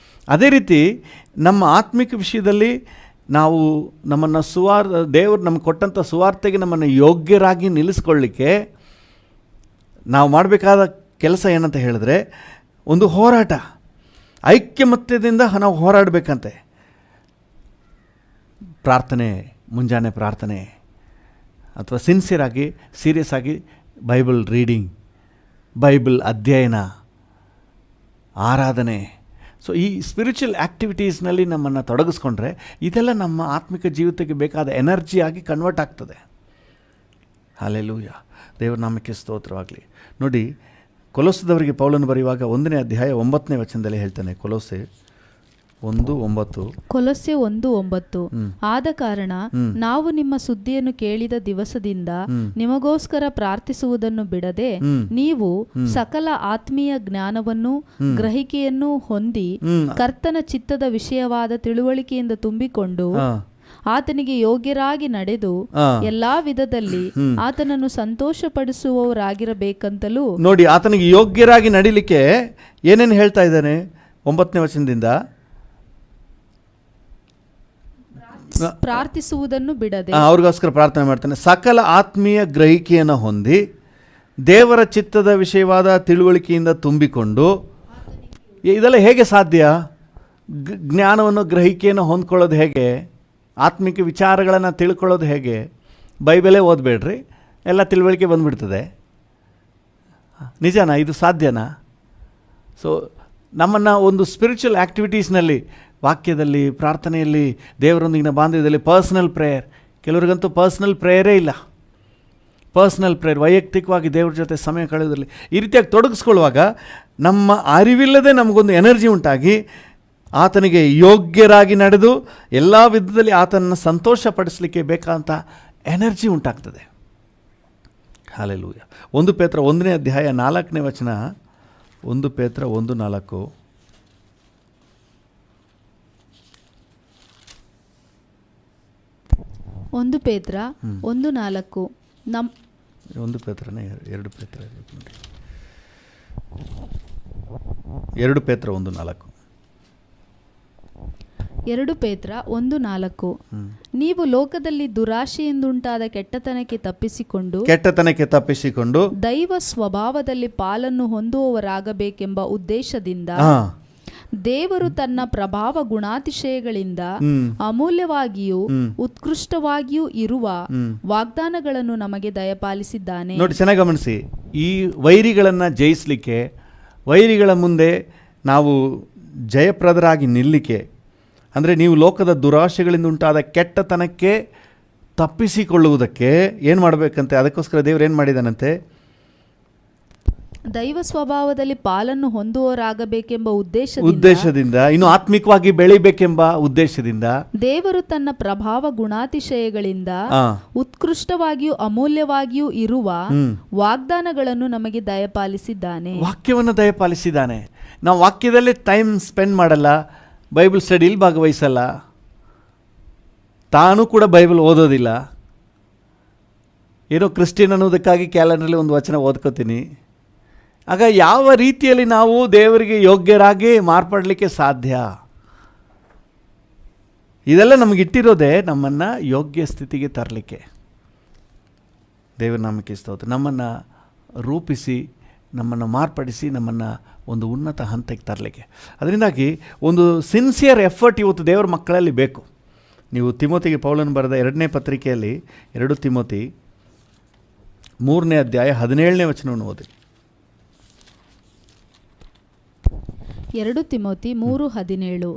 ಅದೇ ರೀತಿ ನಮ್ಮ ಆತ್ಮಿಕ ವಿಷಯದಲ್ಲಿ ನಾವು ನಮ್ಮನ್ನು ದೇವರು ನಮಗೆ ಕೊಟ್ಟಂಥ ಸುವಾರ್ತೆಗೆ ನಮ್ಮನ್ನು ಯೋಗ್ಯರಾಗಿ ನಿಲ್ಲಿಸ್ಕೊಳ್ಳಿಕ್ಕೆ ನಾವು ಮಾಡಬೇಕಾದ ಕೆಲಸ ಏನಂತ ಹೇಳಿದ್ರೆ, ಒಂದು ಹೋರಾಟ, ಐಕ್ಯಮತ್ಯದಿಂದ ನಾವು ಹೋರಾಡಬೇಕಂತೆ. ಪ್ರಾರ್ಥನೆ, ಮುಂಜಾನೆ ಪ್ರಾರ್ಥನೆ, ಅಥವಾ ಸಿನ್ಸಿಯರ್ ಆಗಿ ಸೀರಿಯಸ್ ಆಗಿ ಬೈಬಲ್ ರೀಡಿಂಗ್, ಬೈಬಲ್ ಅಧ್ಯಯನ, ಆರಾಧನೆ. ಸೊ ಈ ಸ್ಪಿರಿಚುವಲ್ ಆ್ಯಕ್ಟಿವಿಟೀಸ್ನಲ್ಲಿ ನಮ್ಮನ್ನು ತೊಡಗಿಸ್ಕೊಂಡ್ರೆ ಇದೆಲ್ಲ ನಮ್ಮ ಆತ್ಮಿಕ ಜೀವಿತಕ್ಕೆ ಬೇಕಾದ ಎನರ್ಜಿಯಾಗಿ ಕನ್ವರ್ಟ್ ಆಗ್ತದೆ. ಹಲ್ಲೆಲೂಯಾ, ದೇವರ ನಾಮಕ್ಕೆ ಸ್ತೋತ್ರವಾಗಲಿ. ನೋಡಿ, ಕೊಲೊಸ್ಸದವರಿಗೆ ಪೌಲನು ಬರೆಯುವಾಗ 1ನೇ ಅಧ್ಯಾಯ 9ನೇ ವಚನದಲ್ಲಿ ಹೇಳ್ತಾನೆ. ಕೊಲೊಸ್ಸೆ 1:9.
ಕೊಲೊಸ್ಸೆ 1:9. ಆದ ಕಾರಣ ನಾವು ನಿಮ್ಮ ಸುದ್ದಿಯನ್ನು ಕೇಳಿದ ದಿವಸದಿಂದ ನಿಮಗೋಸ್ಕರ ಪ್ರಾರ್ಥಿಸುವುದನ್ನು ಬಿಡದೆ, ನೀವು ಸಕಲ ಆತ್ಮೀಯ ಜ್ಞಾನವನ್ನು ಗ್ರಹಿಕೆಯನ್ನು ಹೊಂದಿ ಕರ್ತನ ಚಿತ್ತದ ವಿಷಯವಾದ ತಿಳುವಳಿಕೆಯಿಂದ ತುಂಬಿಕೊಂಡು ಆತನಿಗೆ ಯೋಗ್ಯರಾಗಿ ನಡೆದು ಎಲ್ಲಾ ವಿಧದಲ್ಲಿ ಆತನನ್ನು ಸಂತೋಷಪಡಿಸುವವರಾಗಿರಬೇಕಂತಲೂ.
ನೋಡಿ, ಆತನಿಗೆ ಯೋಗ್ಯರಾಗಿ ನಡಿಲಿಕ್ಕೆ ಏನೇನು ಹೇಳ್ತಾ ಇದ್ದಾನೆ 9ನೇ ವಚನದಿಂದ?
ಪ್ರಾರ್ಥಿಸುವುದನ್ನು ಬಿಡದೆ,
ಅವ್ರಿಗೋಸ್ಕರ ಪ್ರಾರ್ಥನೆ ಮಾಡ್ತಾನೆ. ಸಕಲ ಆತ್ಮೀಯ ಗ್ರಹಿಕೆಯನ್ನು ಹೊಂದಿ ದೇವರ ಚಿತ್ತದ ವಿಷಯವಾದ ತಿಳುವಳಿಕೆಯಿಂದ ತುಂಬಿಕೊಂಡು. ಇದೆಲ್ಲ ಹೇಗೆ ಸಾಧ್ಯ? ಜ್ಞಾನವನ್ನು ಗ್ರಹಿಕೆಯನ್ನು ಹೊಂದ್ಕೊಳ್ಳೋದು ಹೇಗೆ? ಆತ್ಮಿಕ ವಿಚಾರಗಳನ್ನು ತಿಳ್ಕೊಳ್ಳೋದು ಹೇಗೆ? ಬೈಬಲೇ ಓದಬೇಡ್ರಿ, ಎಲ್ಲ ತಿಳುವಳಿಕೆ ಬಂದುಬಿಡ್ತದೆ. ನಿಜನಾ? ಇದು ಸಾಧ್ಯನಾ? ಸೊ ನಮ್ಮನ್ನು ಒಂದು ಸ್ಪಿರಿಚುವಲ್ ಆ್ಯಕ್ಟಿವಿಟೀಸ್ನಲ್ಲಿ, ವಾಕ್ಯದಲ್ಲಿ, ಪ್ರಾರ್ಥನೆಯಲ್ಲಿ, ದೇವರೊಂದಿಗಿನ ಬಾಂಧವ್ಯದಲ್ಲಿ, ಪರ್ಸ್ನಲ್ ಪ್ರೇಯರ್, ಕೆಲವ್ರಿಗಂತೂ ಪರ್ಸ್ನಲ್ ಪ್ರೇಯರೇ ಇಲ್ಲ. ಪರ್ಸ್ನಲ್ ಪ್ರೇಯರ್, ವೈಯಕ್ತಿಕವಾಗಿ ದೇವ್ರ ಜೊತೆ ಸಮಯ ಕಳೆಯೋದ್ರಲ್ಲಿ ಈ ರೀತಿಯಾಗಿ ತೊಡಗಿಸ್ಕೊಳ್ಳುವಾಗ ನಮ್ಮ ಅರಿವಿಲ್ಲದೆ ನಮಗೊಂದು ಎನರ್ಜಿ ಉಂಟಾಗಿ ಆತನಿಗೆ ಯೋಗ್ಯರಾಗಿ ನಡೆದು ಎಲ್ಲ ವಿಧದಲ್ಲಿ ಆತನನ್ನು ಸಂತೋಷಪಡಿಸಲಿಕ್ಕೆ ಬೇಕಾದಂಥ ಎನರ್ಜಿ ಉಂಟಾಗ್ತದೆ. ಹಲ್ಲೆಲೂಯಾ. 1 ಪೇತ್ರ 1ನೇ ಅಧ್ಯಾಯ 4ನೇ ವಚನ. 1 ಪೇತ್ರ 1:4.
1 ಪೇತ್ರ 1:4.
1 ಪೇತ್ರನೇ 2 ಪೇತ್ರ ನೋಡಿ. 2 ಪೇತ್ರ 1:4.
2 ಪೇತ್ರ 1:4. ನೀವು ಲೋಕದಲ್ಲಿ ದುರಾಶೆಯಿಂದುಂಟಾದ ಕೆಟ್ಟತನಕ್ಕೆ ತಪ್ಪಿಸಿಕೊಂಡು ದೈವ ಸ್ವಭಾವದಲ್ಲಿ ಪಾಲನ್ನು ಹೊಂದುವವರಾಗಬೇಕೆಂಬ ಉದ್ದೇಶದಿಂದ ದೇವರು ತನ್ನ ಪ್ರಭಾವ ಗುಣಾತಿಶಯಗಳಿಂದ ಅಮೂಲ್ಯವಾಗಿಯೂ ಉತ್ಕೃಷ್ಟವಾಗಿಯೂ ಇರುವ ವಾಗ್ದಾನಗಳನ್ನು ನಮಗೆ ದಯಪಾಲಿಸಿದ್ದಾನೆ.
ನೋಡಿ, ಚೆನ್ನಾಗಿ ಗಮನಿಸಿ. ಈ ವೈರಿಗಳನ್ನು ಜಯಿಸಲಿಕ್ಕೆ, ವೈರಿಗಳ ಮುಂದೆ ನಾವು ಜಯಪ್ರದರಾಗಿ ನಿಲ್ಲಲಿಕ್ಕೆ, ಅಂದರೆ ನೀವು ಲೋಕದ ದುರಾಶೆಗಳಿಂದ ಉಂಟಾದ ಕೆಟ್ಟತನಕ್ಕೆ ತಪ್ಪಿಸಿಕೊಳ್ಳುವುದಕ್ಕೆ ಏನು ಮಾಡಬೇಕಂತೆ? ಅದಕ್ಕೋಸ್ಕರ ದೇವರು ಏನು ಮಾಡಿದಾನಂತೆ?
ದೈವ ಸ್ವಭಾವದಲ್ಲಿ ಪಾಲನ್ನು ಹೊಂದುವವರಾಗಬೇಕೆಂಬ
ಉದ್ದೇಶದಿಂದ, ಇನ್ನು ಆತ್ಮಿಕವಾಗಿ ಬೆಳಿಬೇಕೆಂಬ ಉದ್ದೇಶದಿಂದ
ದೇವರು ತನ್ನ ಪ್ರಭಾವ ಗುಣಾತಿಶಯಗಳಿಂದ ಉತ್ಕೃಷ್ಟವಾಗಿಯೂ ಅಮೂಲ್ಯವಾಗಿಯೂ ಇರುವ ವಾಗ್ದಾನಗಳನ್ನು ನಮಗೆ ದಯಪಾಲಿಸಿದ್ದಾನೆ.
ವಾಕ್ಯವನ್ನು ದಯಪಾಲಿಸಿದ್ದಾನೆ. ನಾವು ವಾಕ್ಯದಲ್ಲೇ ಟೈಮ್ ಸ್ಪೆಂಡ್ ಮಾಡಲ್ಲ, ಬೈಬಲ್ ಸ್ಟಡಿಯಲ್ಲಿ ಭಾಗವಹಿಸಲ್ಲ, ತಾನೂ ಕೂಡ ಬೈಬಲ್ ಓದೋದಿಲ್ಲ. ಏನೋ ಕ್ರಿಶ್ಚಿಯನ್ ಅನ್ನೋದಕ್ಕಾಗಿ ಕ್ಯಾಲೆಂಡ್ರಲ್ಲಿ ಒಂದು ವಚನ ಓದ್ಕೋತೀನಿ. ಆಗ ಯಾವ ರೀತಿಯಲ್ಲಿ ನಾವು ದೇವರಿಗೆ ಯೋಗ್ಯರಾಗಿ ಮಾರ್ಪಡಲಿಕ್ಕೆ ಸಾಧ್ಯ? ಇದೆಲ್ಲ ನಮಗಿಟ್ಟಿರೋದೇ ನಮ್ಮನ್ನು ಯೋಗ್ಯ ಸ್ಥಿತಿಗೆ ತರಲಿಕ್ಕೆ. ದೇವರ ನಾಮಕ್ಕೆ ಸ್ತೋತ್ರ. ನಮ್ಮನ್ನು ರೂಪಿಸಿ, ನಮ್ಮನ್ನು ಮಾರ್ಪಡಿಸಿ, ನಮ್ಮನ್ನು ಒಂದು ಉನ್ನತ ಹಂತಕ್ಕೆ ತರಲಿಕ್ಕೆ. ಅದರಿಂದಾಗಿ ಒಂದು ಸಿನ್ಸಿಯರ್ ಎಫರ್ಟ್ ಇವತ್ತು ದೇವರ ಮಕ್ಕಳಲ್ಲಿ ಬೇಕು. ನೀವು ತಿಮೋತಿಗೆ ಪೌಲನು ಬರೆದ 2ನೇ ಪತ್ರಿಕೆಯಲ್ಲಿ 2 ತಿಮೋತಿ 3ನೇ ಅಧ್ಯಾಯ 17ನೇ ವಚನವನ್ನು ಓದಿ.
2 ತಿಮೋತಿ 3:17.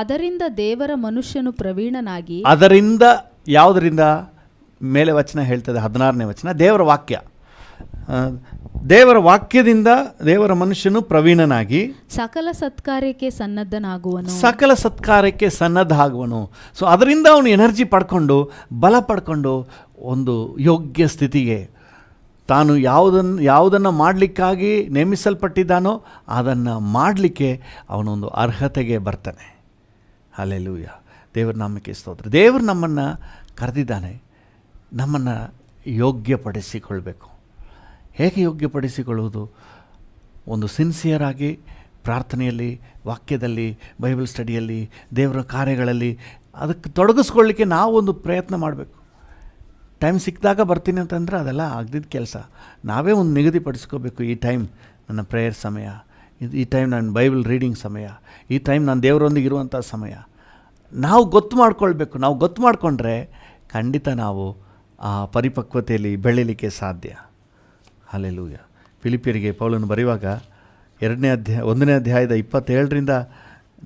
ಅದರಿಂದ ದೇವರ ಮನುಷ್ಯನು ಪ್ರವೀಣನಾಗಿ.
ಅದರಿಂದ ಯಾವುದರಿಂದ? ಮೇಲೆ ವಚನ ಹೇಳ್ತದೆ, 16ನೇ ವಚನ, ದೇವರ ವಾಕ್ಯ. ದೇವರ ವಾಕ್ಯದಿಂದ ದೇವರ ಮನುಷ್ಯನು ಪ್ರವೀಣನಾಗಿ
ಸಕಲ ಸತ್ಕಾರ್ಯಕ್ಕೆ ಸನ್ನದ್ಧನಾಗುವನು.
ಸಕಲ ಸತ್ಕಾರ್ಯಕ್ಕೆ ಸನ್ನದ್ಧ ಆಗುವನು. ಸೊ ಅದರಿಂದ ಅವನು ಎನರ್ಜಿ ಪಡ್ಕೊಂಡು, ಬಲ ಪಡ್ಕೊಂಡು, ಒಂದು ಯೋಗ್ಯ ಸ್ಥಿತಿಗೆ, ತಾನು ಯಾವುದನ್ನು ಮಾಡಲಿಕ್ಕಾಗಿ ನೇಮಿಸಲ್ಪಟ್ಟಿದ್ದಾನೋ ಅದನ್ನು ಮಾಡಲಿಕ್ಕೆ ಅವನೊಂದು ಅರ್ಹತೆಗೆ ಬರ್ತಾನೆ. ಹಲ್ಲೆಲೂಯಾ. ದೇವರ ನಾಮಕ್ಕೆ ಸ್ತೋತ್ರ. ದೇವರು ನಮ್ಮನ್ನು ಕರೆದಿದ್ದಾನೆ, ನಮ್ಮನ್ನು ಯೋಗ್ಯಪಡಿಸಿಕೊಳ್ಬೇಕು. ಹೇಗೆ ಯೋಗ್ಯಪಡಿಸಿಕೊಳ್ಳುವುದು? ಒಂದು ಸಿನ್ಸಿಯರಾಗಿ ಪ್ರಾರ್ಥನೆಯಲ್ಲಿ, ವಾಕ್ಯದಲ್ಲಿ, ಬೈಬಲ್ ಸ್ಟಡಿಯಲ್ಲಿ, ದೇವರ ಕಾರ್ಯಗಳಲ್ಲಿ ಅದಕ್ಕೆ ತೊಡಗಿಸ್ಕೊಳ್ಳಿಕ್ಕೆ ನಾವು ಒಂದು ಪ್ರಯತ್ನ ಮಾಡಬೇಕು. ಟೈಮ್ ಸಿಕ್ಕಿದಾಗ ಬರ್ತೀನಿ ಅಂತಂದರೆ ಅದೆಲ್ಲ ಆಗದಿದ್ದ ಕೆಲಸ. ನಾವೇ ಒಂದು ನಿಗದಿಪಡಿಸ್ಕೋಬೇಕು. ಈ ಟೈಮ್ ನನ್ನ ಪ್ರೇಯರ್ ಸಮಯ, ಈ ಟೈಮ್ ನನ್ನ ಬೈಬಲ್ ರೀಡಿಂಗ್ ಸಮಯ, ಈ ಟೈಮ್ ನಾನು ದೇವರೊಂದಿಗೆ ಇರುವಂಥ ಸಮಯ. ನಾವು ಗೊತ್ತು ಮಾಡ್ಕೊಳ್ಬೇಕು. ನಾವು ಗೊತ್ತು ಮಾಡಿಕೊಂಡ್ರೆ ಖಂಡಿತ ನಾವು ಆ ಪರಿಪಕ್ವತೆಯಲ್ಲಿ ಬೆಳೀಲಿಕ್ಕೆ ಸಾಧ್ಯ. ಹಲ್ಲೆಲೂಯಾ. ಫಿಲಿಪಿಯರಿಗೆ ಪೌಲನು ಬರೆಯುವಾಗ 1ನೇ ಅಧ್ಯಾಯದ 27ರಿಂದ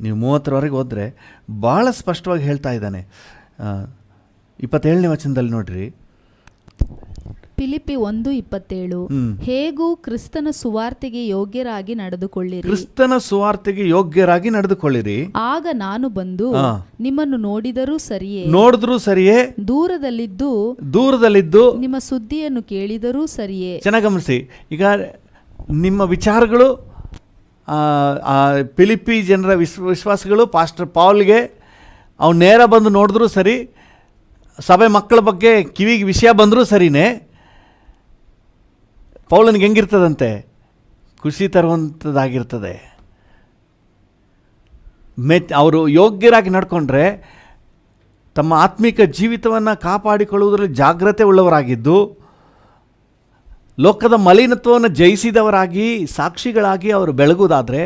ನೀವು 30ರವರೆಗೆ ಹೋದರೆ ಭಾಳ ಸ್ಪಷ್ಟವಾಗಿ ಹೇಳ್ತಾ ಇದ್ದಾನೆ. 27ನೇ ವಚನದಲ್ಲಿ ನೋಡ್ರಿ.
ಫಿಲಿಪ್ಪಿ 1:27. ಹೇಗೂ ಕ್ರಿಸ್ತನ ಸುವಾರ್ತೆಗೆ ಯೋಗ್ಯರಾಗಿ ನಡೆದುಕೊಳ್ಳಿರಿ.
ಕ್ರಿಸ್ತನ ಸುವಾರ್ತೆಗೆ ಯೋಗ್ಯರಾಗಿ ನಡೆದುಕೊಳ್ಳಿರಿ.
ಆಗ ನಾನು ಬಂದು ನಿಮ್ಮನ್ನು ನೋಡಿದರೂ ಸರಿಯೇ, ದೂರದಲ್ಲಿದ್ದು ನಿಮ್ಮ ಸುದ್ದಿಯನ್ನು ಕೇಳಿದರೂ ಸರಿಯೇ.
ಚೆನ್ನಾಗಿ ಗಮನಿಸಿ. ಈಗ ನಿಮ್ಮ ವಿಚಾರಗಳು ಫಿಲಿಪ್ಪಿ ಜನರ ವಿಶ್ವಾಸಗಳು ಪಾಸ್ಟರ್ ಪೌಲ್ಗೆ ಅವ್ನು ನೇರ ಬಂದು ನೋಡಿದ್ರೂ ಸರಿ, ಸಭೆ ಮಕ್ಕಳ ಬಗ್ಗೆ ಕಿವಿಗೆ ವಿಷಯ ಬಂದರೂ ಸರಿನೇ, ಪೌಲನಿಗೆ ಹೆಂಗಿರ್ತದಂತೆ? ಖುಷಿ ತರುವಂಥದ್ದಾಗಿರ್ತದೆ. ಅವರು ಯೋಗ್ಯರಾಗಿ ನಡ್ಕೊಂಡ್ರೆ ತಮ್ಮ ಆತ್ಮಿಕ ಜೀವಿತವನ್ನು ಕಾಪಾಡಿಕೊಳ್ಳುವುದರಲ್ಲಿ ಜಾಗ್ರತೆ ಉಳ್ಳವರಾಗಿದ್ದು, ಲೋಕದ ಮಲಿನತ್ವವನ್ನು ಜಯಿಸಿದವರಾಗಿ ಸಾಕ್ಷಿಗಳಾಗಿ ಅವರು ಬೆಳಗುವುದಾದರೆ,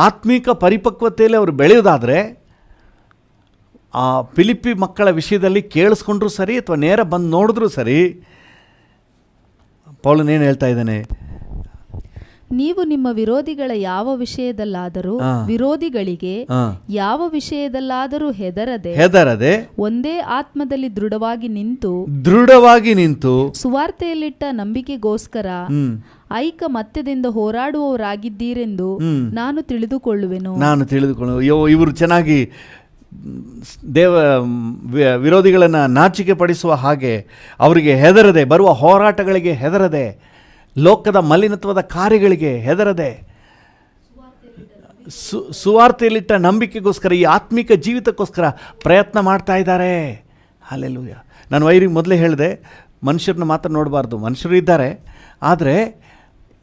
ಆತ್ಮಿಕ ಪರಿಪಕ್ವತೆಯಲ್ಲಿ ಅವರು ಬೆಳೆಯುವುದಾದರೆ, ಆ ಫಿಲಿಪ್ಪಿ ಮಕ್ಕಳ ವಿಷಯದಲ್ಲಿ ಕೇಳಿಸ್ಕೊಂಡ್ರೂ ಸರಿ ಅಥವಾ ನೇರ ಬಂದು ನೋಡಿದ್ರೂ ಸರಿ, ಪೌಲನೇನು ಹೇಳ್ತಾ ಇದ್ದಾನೆ?
ನೀವು ನಿಮ್ಮ ವಿರೋಧಿಗಳ ಯಾವ ವಿಷಯದಲ್ಲಾದರೂ ವಿರೋಧಿಗಳಿಗೆ ಯಾವ ವಿಷಯದಲ್ಲಾದರೂ ಹೆದರದೆ ಒಂದೇ ಆತ್ಮದಲ್ಲಿ ದೃಢವಾಗಿ ನಿಂತು ಸುವಾರ್ತೆಯಲ್ಲಿಟ್ಟ ನಂಬಿಕೆಗೋಸ್ಕರ ಐಕಮತ್ಯದಿಂದ ಹೋರಾಡುವವರಾಗಿದ್ದೀರೆಂದು ನಾನು ತಿಳಿದುಕೊಳ್ಳುವೆನು.
ಇವರು ಚೆನ್ನಾಗಿ ವಿರೋಧಿಗಳನ್ನು ನಾಚಿಕೆ ಪಡಿಸುವ ಹಾಗೆ, ಅವರಿಗೆ ಹೆದರದೆ, ಬರುವ ಹೋರಾಟಗಳಿಗೆ ಹೆದರದೆ, ಲೋಕದ ಮಲಿನತ್ವದ ಕಾರ್ಯಗಳಿಗೆ ಹೆದರದೆ, ಸುವಾರ್ತೆಯಲ್ಲಿಟ್ಟ ನಂಬಿಕೆಗೋಸ್ಕರ, ಈ ಆತ್ಮಿಕ ಜೀವಿತಕ್ಕೋಸ್ಕರ ಪ್ರಯತ್ನ ಮಾಡ್ತಾ ಇದ್ದಾರೆ. ಹಲ್ಲೆಲೂಯಾ. ನಾನು ವೈರಿಗೆ ಮೊದಲೇ ಹೇಳಿದೆ, ಮನುಷ್ಯರನ್ನ ಮಾತ್ರ ನೋಡಬಾರ್ದು. ಮನುಷ್ಯರು ಇದ್ದಾರೆ, ಆದರೆ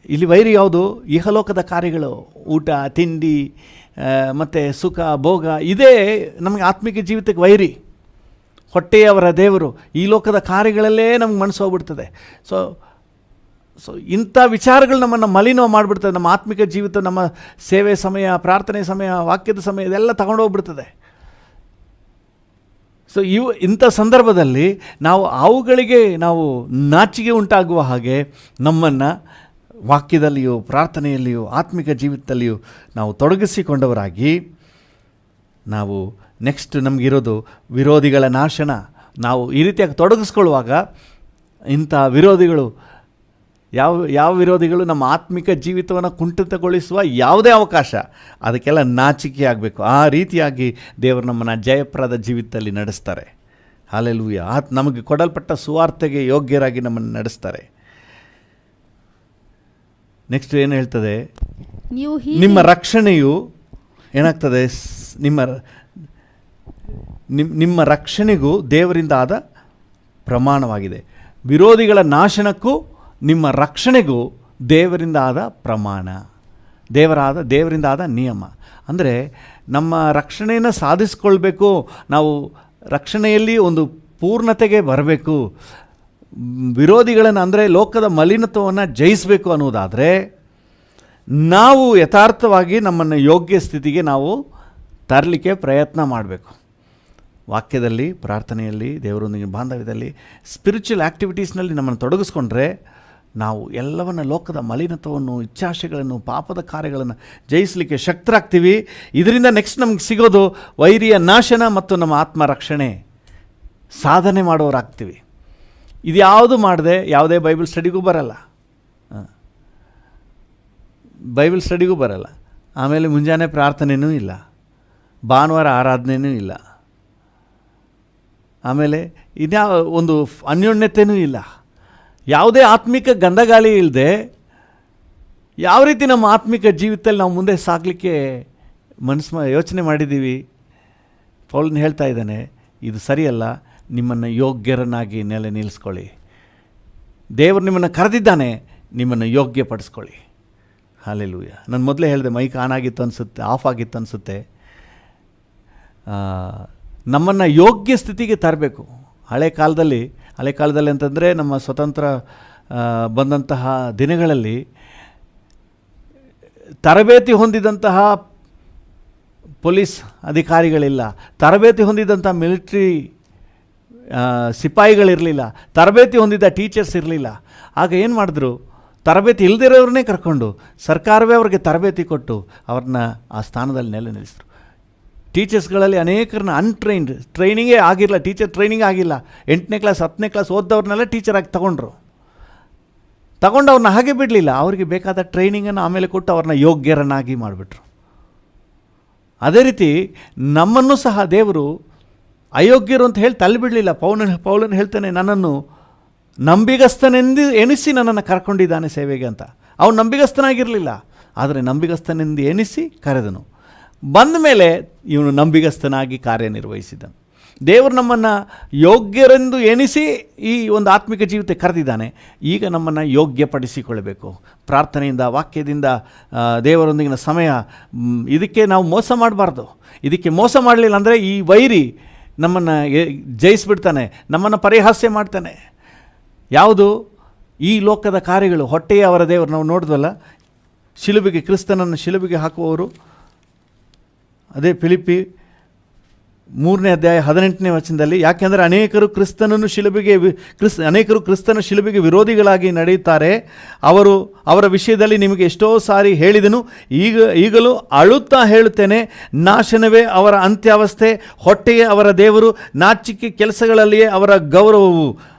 ಇಲ್ಲಿ ವೈರಿ ಯಾವುದು? ಇಹಲೋಕದ ಕಾರ್ಯಗಳು, ಊಟ ತಿಂಡಿ ಮತ್ತು ಸುಖ ಭೋಗ, ಇದೇ ನಮಗೆ ಆತ್ಮಿಕ ಜೀವಿತಕ್ಕೆ ವೈರಿ. ಹೊಟ್ಟೆಯವರ ದೇವರು, ಈ ಲೋಕದ ಕಾರ್ಯಗಳಲ್ಲೇ ನಮ್ಗೆ ಮನಸ್ಸು ಹೋಗ್ಬಿಡ್ತದೆ. ಸೊ ಇಂಥ ವಿಚಾರಗಳು ನಮ್ಮನ್ನು ಮಲಿನ ಮಾಡಿಬಿಡ್ತದೆ. ನಮ್ಮ ಆತ್ಮಿಕ ಜೀವಿತ, ನಮ್ಮ ಸೇವೆ ಸಮಯ, ಪ್ರಾರ್ಥನೆ ಸಮಯ, ವಾಕ್ಯದ ಸಮಯ, ಇದೆಲ್ಲ ತಗೊಂಡೋಗ್ಬಿಡ್ತದೆ. ಸೊ ಇಂಥ ಸಂದರ್ಭದಲ್ಲಿ ಅವುಗಳಿಗೆ ನಾವು ನಾಚಿಕೆ ಉಂಟಾಗುವ ಹಾಗೆ ನಮ್ಮನ್ನು ವಾಕ್ಯದಲ್ಲಿಯೂ ಪ್ರಾರ್ಥನೆಯಲ್ಲಿಯೂ ಆತ್ಮಿಕ ಜೀವಿತದಲ್ಲಿಯೂ ನಾವು ತೊಡಗಿಸಿಕೊಂಡವರಾಗಿ, ನಾವು ನೆಕ್ಸ್ಟ್ ನಮಗಿರೋದು ವಿರೋಧಿಗಳ ನಾಶನ. ನಾವು ಈ ರೀತಿಯಾಗಿ ತೊಡಗಿಸ್ಕೊಳ್ಳುವಾಗ ಇಂಥ ವಿರೋಧಿಗಳು, ಯಾವ ವಿರೋಧಿಗಳು ನಮ್ಮ ಆತ್ಮಿಕ ಜೀವಿತವನ್ನು ಕುಂಠಿತಗೊಳಿಸುವ ಯಾವುದೇ ಅವಕಾಶ, ಅದಕ್ಕೆಲ್ಲ ನಾಚಿಕೆ ಆಗಬೇಕು. ಆ ರೀತಿಯಾಗಿ ದೇವರು ನಮ್ಮನ್ನು ಜಯಪ್ರದ ಜೀವಿತದಲ್ಲಿ ನಡೆಸ್ತಾರೆ. ಹಲ್ಲೆಲೂಯಾ. ನಮಗೆ ಕೊಡಲ್ಪಟ್ಟ ಸುವಾರ್ತೆಗೆ ಯೋಗ್ಯರಾಗಿ ನಮ್ಮನ್ನು ನಡೆಸ್ತಾರೆ. ನೆಕ್ಸ್ಟ್ ಏನು ಹೇಳ್ತದೆ? ನಿಮ್ಮ ರಕ್ಷಣೆಯು ಏನಾಗ್ತದೆ? ನಿಮ್ಮ ರಕ್ಷಣೆಗೂ ದೇವರಿಂದ ಆದ ಪ್ರಮಾಣವಾಗಿದೆ. ವಿರೋಧಿಗಳ ನಾಶನಕ್ಕೂ ನಿಮ್ಮ ರಕ್ಷಣೆಗೂ ದೇವರಿಂದ ಆದ ಪ್ರಮಾಣ, ದೇವರಿಂದ ಆದ ನಿಯಮ. ಅಂದರೆ ನಮ್ಮ ರಕ್ಷಣೆಯನ್ನು ಸಾಧಿಸ್ಕೊಳ್ಬೇಕು, ನಾವು ರಕ್ಷಣೆಯಲ್ಲಿ ಒಂದು ಪೂರ್ಣತೆಗೆ ಬರಬೇಕು, ವಿರೋಧಿಗಳನ್ನು ಅಂದರೆ ಲೋಕದ ಮಲಿನತ್ವವನ್ನು ಜಯಿಸಬೇಕು ಅನ್ನೋದಾದರೆ, ನಾವು ಯಥಾರ್ಥವಾಗಿ ನಮ್ಮನ್ನು ಯೋಗ್ಯ ಸ್ಥಿತಿಗೆ ನಾವು ತರಲಿಕ್ಕೆ ಪ್ರಯತ್ನ ಮಾಡಬೇಕು. ವಾಕ್ಯದಲ್ಲಿ, ಪ್ರಾರ್ಥನೆಯಲ್ಲಿ, ದೇವರೊಂದಿಗೆ ಬಾಂಧವ್ಯದಲ್ಲಿ, ಸ್ಪಿರಿಚುವಲ್ ಆ್ಯಕ್ಟಿವಿಟೀಸ್ನಲ್ಲಿ ನಮ್ಮನ್ನು ತೊಡಗಿಸ್ಕೊಂಡ್ರೆ ನಾವು ಎಲ್ಲವನ್ನು, ಲೋಕದ ಮಲಿನತ್ವವನ್ನು, ಇಚ್ಛಾಶೆಗಳನ್ನು, ಪಾಪದ ಕಾರ್ಯಗಳನ್ನು ಜಯಿಸಲಿಕ್ಕೆ ಶಕ್ತರಾಗ್ತೀವಿ. ಇದರಿಂದ ನೆಕ್ಸ್ಟ್ ನಮ್ಗೆ ಸಿಗೋದು ವೈರಿಯ ನಾಶನ ಮತ್ತು ನಮ್ಮ ಆತ್ಮ ರಕ್ಷಣೆ. ಸಾಧನೆ ಮಾಡೋರಾಗ್ತೀವಿ. ಇದು ಯಾವುದು ಮಾಡದೆ ಯಾವುದೇ ಬೈಬಲ್ ಸ್ಟಡಿಗೂ ಬರಲ್ಲ. ಆಮೇಲೆ ಮುಂಜಾನೆ ಪ್ರಾರ್ಥನೆಯೂ ಇಲ್ಲ, ಭಾನುವಾರ ಆರಾಧನೆಯೂ ಇಲ್ಲ, ಆಮೇಲೆ ಇದ್ಯಾವ ಒಂದು ಅನ್ಯೋನ್ಯತೆಯೂ ಇಲ್ಲ, ಯಾವುದೇ ಆತ್ಮಿಕ ಗಂಧಗಾಲಿ ಇಲ್ಲದೆ ಯಾವ ರೀತಿ ನಮ್ಮ ಆತ್ಮಿಕ ಜೀವಿತದಲ್ಲಿ ನಾವು ಮುಂದೆ ಸಾಗಲಿಕ್ಕೆ ಯೋಚನೆ ಮಾಡಿದ್ದೀವಿ? ಪೌಲನು ಹೇಳ್ತಾ ಇದ್ದಾನೆ, ಇದು ಸರಿಯಲ್ಲ. ನಿಮ್ಮನ್ನು ಯೋಗ್ಯರನ್ನಾಗಿ ನಿಲ್ಲಿಸ್ಕೊಳ್ಳಿ. ದೇವರು ನಿಮ್ಮನ್ನು ಕರೆದಿದ್ದಾನೆ, ನಿಮ್ಮನ್ನು ಯೋಗ್ಯಪಡಿಸ್ಕೊಳ್ಳಿ. ಹಲ್ಲೆಲೂಯಾ. ನಾನು ಮೊದಲೇ ಹೇಳಿದೆ, ಮೈಕ್ ಆನ್ ಆಗಿತ್ತು ಅನಿಸುತ್ತೆ, ಆಫ್ ಆಗಿತ್ತು ಅನಿಸುತ್ತೆ. ನಮ್ಮನ್ನು ಯೋಗ್ಯ ಸ್ಥಿತಿಗೆ ತರಬೇಕು. ಹಳೆ ಕಾಲದಲ್ಲಿ ಅಂತಂದರೆ ನಮ್ಮ ಸ್ವತಂತ್ರ ಬಂದಂತಹ ದಿನಗಳಲ್ಲಿ ತರಬೇತಿ ಹೊಂದಿದಂತಹ ಪೊಲೀಸ್ ಅಧಿಕಾರಿಗಳಿಲ್ಲ, ತರಬೇತಿ ಹೊಂದಿದಂಥ ಮಿಲಿಟ್ರಿ ಸಿಪಾಯಿಗಳಿರಲಿಲ್ಲ, ತರಬೇತಿ ಹೊಂದಿದ್ದ ಟೀಚರ್ಸ್ ಇರಲಿಲ್ಲ. ಆಗ ಏನು ಮಾಡಿದ್ರು? ತರಬೇತಿ ಇಲ್ಲದಿರೋರನ್ನೇ ಕರ್ಕೊಂಡು ಸರ್ಕಾರವೇ ಅವ್ರಿಗೆ ತರಬೇತಿ ಕೊಟ್ಟು ಅವ್ರನ್ನ ಆ ಸ್ಥಾನದಲ್ಲಿ ನಿಲ್ಲಿಸಿದ್ರು. ಟೀಚರ್ಸ್ಗಳಲ್ಲಿ ಅನೇಕರನ್ನ ಟ್ರೈನಿಂಗೇ ಆಗಿರಲ್ಲ, ಟೀಚರ್ ಟ್ರೈನಿಂಗ್ ಆಗಿಲ್ಲ, 8ನೇ ಕ್ಲಾಸ್ 10ನೇ ಕ್ಲಾಸ್ ಓದ್ದವ್ರನ್ನೆಲ್ಲ ಟೀಚರಾಗಿ ತಗೊಂಡು ಅವ್ರನ್ನ ಹಾಗೆ ಬಿಡಲಿಲ್ಲ. ಅವರಿಗೆ ಬೇಕಾದ ಟ್ರೈನಿಂಗನ್ನು ಆಮೇಲೆ ಕೊಟ್ಟು ಅವ್ರನ್ನ ಯೋಗ್ಯರನ್ನಾಗಿ ಮಾಡಿಬಿಟ್ರು. ಅದೇ ರೀತಿ ನಮ್ಮನ್ನು ಸಹ ದೇವರು ಅಯೋಗ್ಯರು ಅಂತ ಹೇಳಿ ತಳ್ಳಿಬಿಡಲಿಲ್ಲ. ಪೌಲನು ಹೇಳ್ತಾನೆ, ನನ್ನನ್ನು ನಂಬಿಗಸ್ತನೆಂದು ಎನಿಸಿ ನನ್ನನ್ನು ಕರ್ಕೊಂಡಿದ್ದಾನೆ ಸೇವೆಗೆ ಅಂತ. ಅವನು ನಂಬಿಗಸ್ತನಾಗಿರಲಿಲ್ಲ, ಆದರೆ ನಂಬಿಗಸ್ತನೆಂದು ಎನಿಸಿ ಕರೆದನು. ಬಂದ ಮೇಲೆ ಇವನು ನಂಬಿಗಸ್ತನಾಗಿ ಕಾರ್ಯನಿರ್ವಹಿಸಿದನು. ದೇವರು ನಮ್ಮನ್ನು ಯೋಗ್ಯರೆಂದು ಎನಿಸಿ ಈ ಒಂದು ಆತ್ಮಿಕ ಜೀವಿತ ಕರೆದಿದ್ದಾನೆ. ಈಗ ನಮ್ಮನ್ನು ಯೋಗ್ಯಪಡಿಸಿಕೊಳ್ಳಬೇಕು. ಪ್ರಾರ್ಥನೆಯಿಂದ, ವಾಕ್ಯದಿಂದ, ದೇವರೊಂದಿಗಿನ ಸಮಯ, ಇದಕ್ಕೆ ನಾವು ಮೋಸ ಮಾಡಬಾರ್ದು. ಇದಕ್ಕೆ ಮೋಸ ಮಾಡಲಿಲ್ಲ ಅಂದರೆ ಈ ವೈರಿ ನಮ್ಮನ್ನು ಜಯಿಸಿಬಿಡ್ತಾನೆ, ನಮ್ಮನ್ನು ಪರಿಹಾಸ್ಯ ಮಾಡ್ತಾನೆ. ಯಾವುದು? ಈ ಲೋಕದ ಕಾರ್ಯಗಳು, ಹೊಟ್ಟೆಯ ಅವರ ದೇವರು. ನಾವು ನೋಡಿದ್ವಲ್ಲ, ಕ್ರಿಸ್ತನನ್ನು ಶಿಲುಬೆಗೆ ಹಾಕುವವರು. ಅದೇ ಫಿಲಿಪ್ಪಿ 3ನೇ ಅಧ್ಯಾಯ 18ನೇ ವಚನದಲ್ಲಿ, ಯಾಕೆಂದರೆ ಅನೇಕರು ಕ್ರಿಸ್ತನ ಶಿಲುಬೆಗೆ ವಿರೋಧಿಗಳಾಗಿ ನಡೆಯುತ್ತಾರೆ. ಅವರ ವಿಷಯದಲ್ಲಿ ನಿಮಗೆ ಎಷ್ಟೋ ಸಾರಿ ಹೇಳಿದನು, ಈಗಲೂ ಅಳುತ್ತಾ ಹೇಳುತ್ತೇನೆ, ನಾಶನವೇ ಅವರ ಅಂತ್ಯಾವಸ್ಥೆ, ಹೊಟ್ಟೆಯೇ ಅವರ ದೇವರು, ನಾಚಿಕೆ ಕೆಲಸಗಳಲ್ಲಿಯೇ ಅವರ ಗೌರವವು.